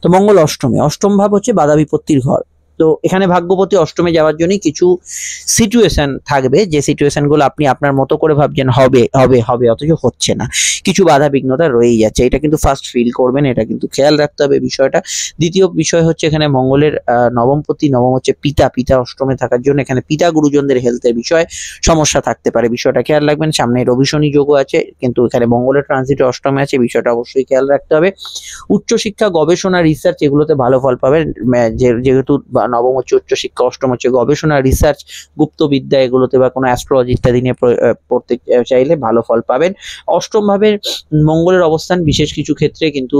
তো মঙ্গল অষ্টমে, অষ্টম ভাব হচ্ছে বাধা বিপত্তির ঘর। তো এখানে ভাগ্যপতি অষ্টমে যাওয়ার জন্য কিছু সিচুয়েশন থাকবে, যে সিচুয়েশন গুলো আপনি আপনার মতো করে ভাবছেন হবে হবে হবে, অথচ হচ্ছে না। কিছু বাধা বিঘ্নতা রয়েই যাচ্ছে, এটা কিন্তু ফার্স্ট ফিল করবেন, এটা কিন্তু খেয়াল রাখতে হবে বিষয়টা। দ্বিতীয় বিষয় হচ্ছে এখানে মঙ্গলের নবমপতি, নবম হচ্ছে পিতা, পিতা অষ্টমে থাকার জন্য এখানে পিতা গুরুজনদের হেলথের বিষয়ে সমস্যা থাকতে পারে, বিষয়টা খেয়াল রাখবেন। সামনে রবি শনি যোগও আছে, কিন্তু এখানে মঙ্গলের ট্রানজিট অষ্টমে আছে, বিষয়টা অবশ্যই খেয়াল রাখতে হবে। উচ্চশিক্ষা, গবেষণা, রিসার্চ এগুলোতে ভালো ফল পাবেন, যেহেতু নবম হচ্ছে উচ্চশিক্ষা, অষ্টম হচ্ছে গবেষণা, রিসার্চ, গুপ্তবিদ্যা এগুলোতে বা কোনো অ্যাস্ট্রোলজি ইত্যাদি নিয়ে পড়তে চাইলে ভালো ফল পাবেন। অষ্টম ভাবে মঙ্গলের অবস্থান বিশেষ কিছু ক্ষেত্রে কিন্তু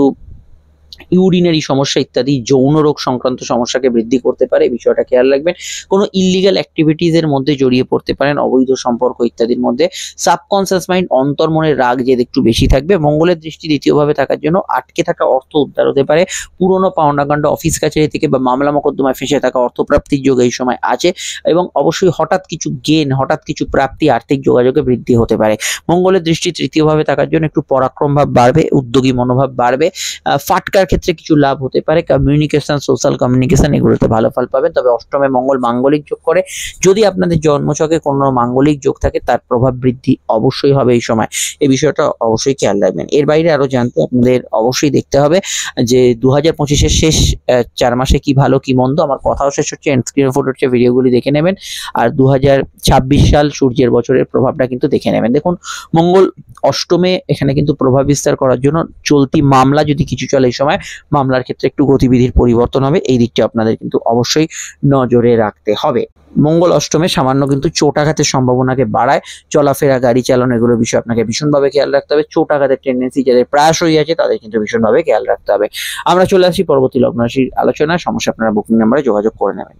ইউরিনারি সমস্যা ইত্যাদি যৌন রোগ সংক্রান্ত সমস্যাকে বৃদ্ধি করতে পারে, বিষয়টা খেয়াল রাখবেন। কোনো ইললিগাল অ্যাক্টিভিটিজ এর মধ্যে জড়িয়ে পড়তে পারেন, অবৈধ সম্পর্ক ইত্যাদির মধ্যে। সাবকনসিয়াস মাইন্ড, অন্তর্মনের রাগ জেদ একটু বেশি থাকবে। মঙ্গলের দৃষ্টি দ্বিতীয়ভাবে থাকার জন্য আটকে থাকা অর্থ উদ্ধার হতে পারে। পুরনো পাওনাকাণ্ড, অফিস কাছারি থেকে বা মামলা মোকদ্দমায় ফেঁসে থাকা অর্থপ্রাপ্তির যোগ এই সময় আছে এবং অবশ্যই হঠাৎ কিছু গেন, হঠাৎ কিছু প্রাপ্তি, আর্থিক যোগাযোগে বৃদ্ধি হতে পারে। মঙ্গলের দৃষ্টি তৃতীয়ভাবে থাকার জন্য একটু পরাক্রম ভাব বাড়বে, উদ্যোগী মনোভাব বাড়বে। ফাটকার ক্ষেত্রে কিছু লাভ হতে পারে। কমিউনিকেশন, সোশ্যাল কমিউনিকেশন এগুলোতে ভালো ফল পাবেন। তবে অষ্টমে মঙ্গল মাঙ্গলিক যোগ করে, যদি আপনাদের জন্মছকে কোনো মাঙ্গলিক যোগ থাকে তার প্রভাব বৃদ্ধি অবশ্যই হবে এই সময়, এই বিষয়টা অবশ্যই খেয়াল রাখবেন। এর বাইরে আরো জানতে আপনাদের অবশ্যই দেখতে হবে যে 2025-এর শেষ 4 মাসে কি ভালো কি মন্দ। আমার কথাও শেষ হচ্ছে, স্ক্রিন ফটো হচ্ছে, ভিডিওগুলি দেখে নেবেন। আর 2026 সাল সূর্যের বছরের প্রভাবটা কিন্তু দেখে নেবেন। দেখুন মঙ্গল অষ্টমে এখানে কিন্তু প্রভাব বিস্তার করার জন্য চলতি মামলা যদি কিছু চলে এই সময় সময় মামলার ক্ষেত্রে একটু গতিবিধির পরিবর্তন হবে, এই দিকটি আপনাদের কিন্তু অবশ্যই নজরে রাখতে হবে। মঙ্গল অষ্টমে সামান্য কিন্তু চোট আঘাতের সম্ভাবনাকে বাড়ায়, চলাফেরা, গাড়ি চালানো এগুলোর বিষয়ে আপনাকে ভীষণভাবে খেয়াল রাখতে হবে। চোট আঘাতের টেন্ডেন্সি যাদের প্রায়শই আছে তাদের কিন্তু ভীষণভাবে খেয়াল রাখতে হবে। আমরা চলে আসি পরবর্তী লগ্ন রাশির আলোচনায়। সমস্যা আপনারা বুকিং নাম্বারে যোগাযোগ করে নেবেন।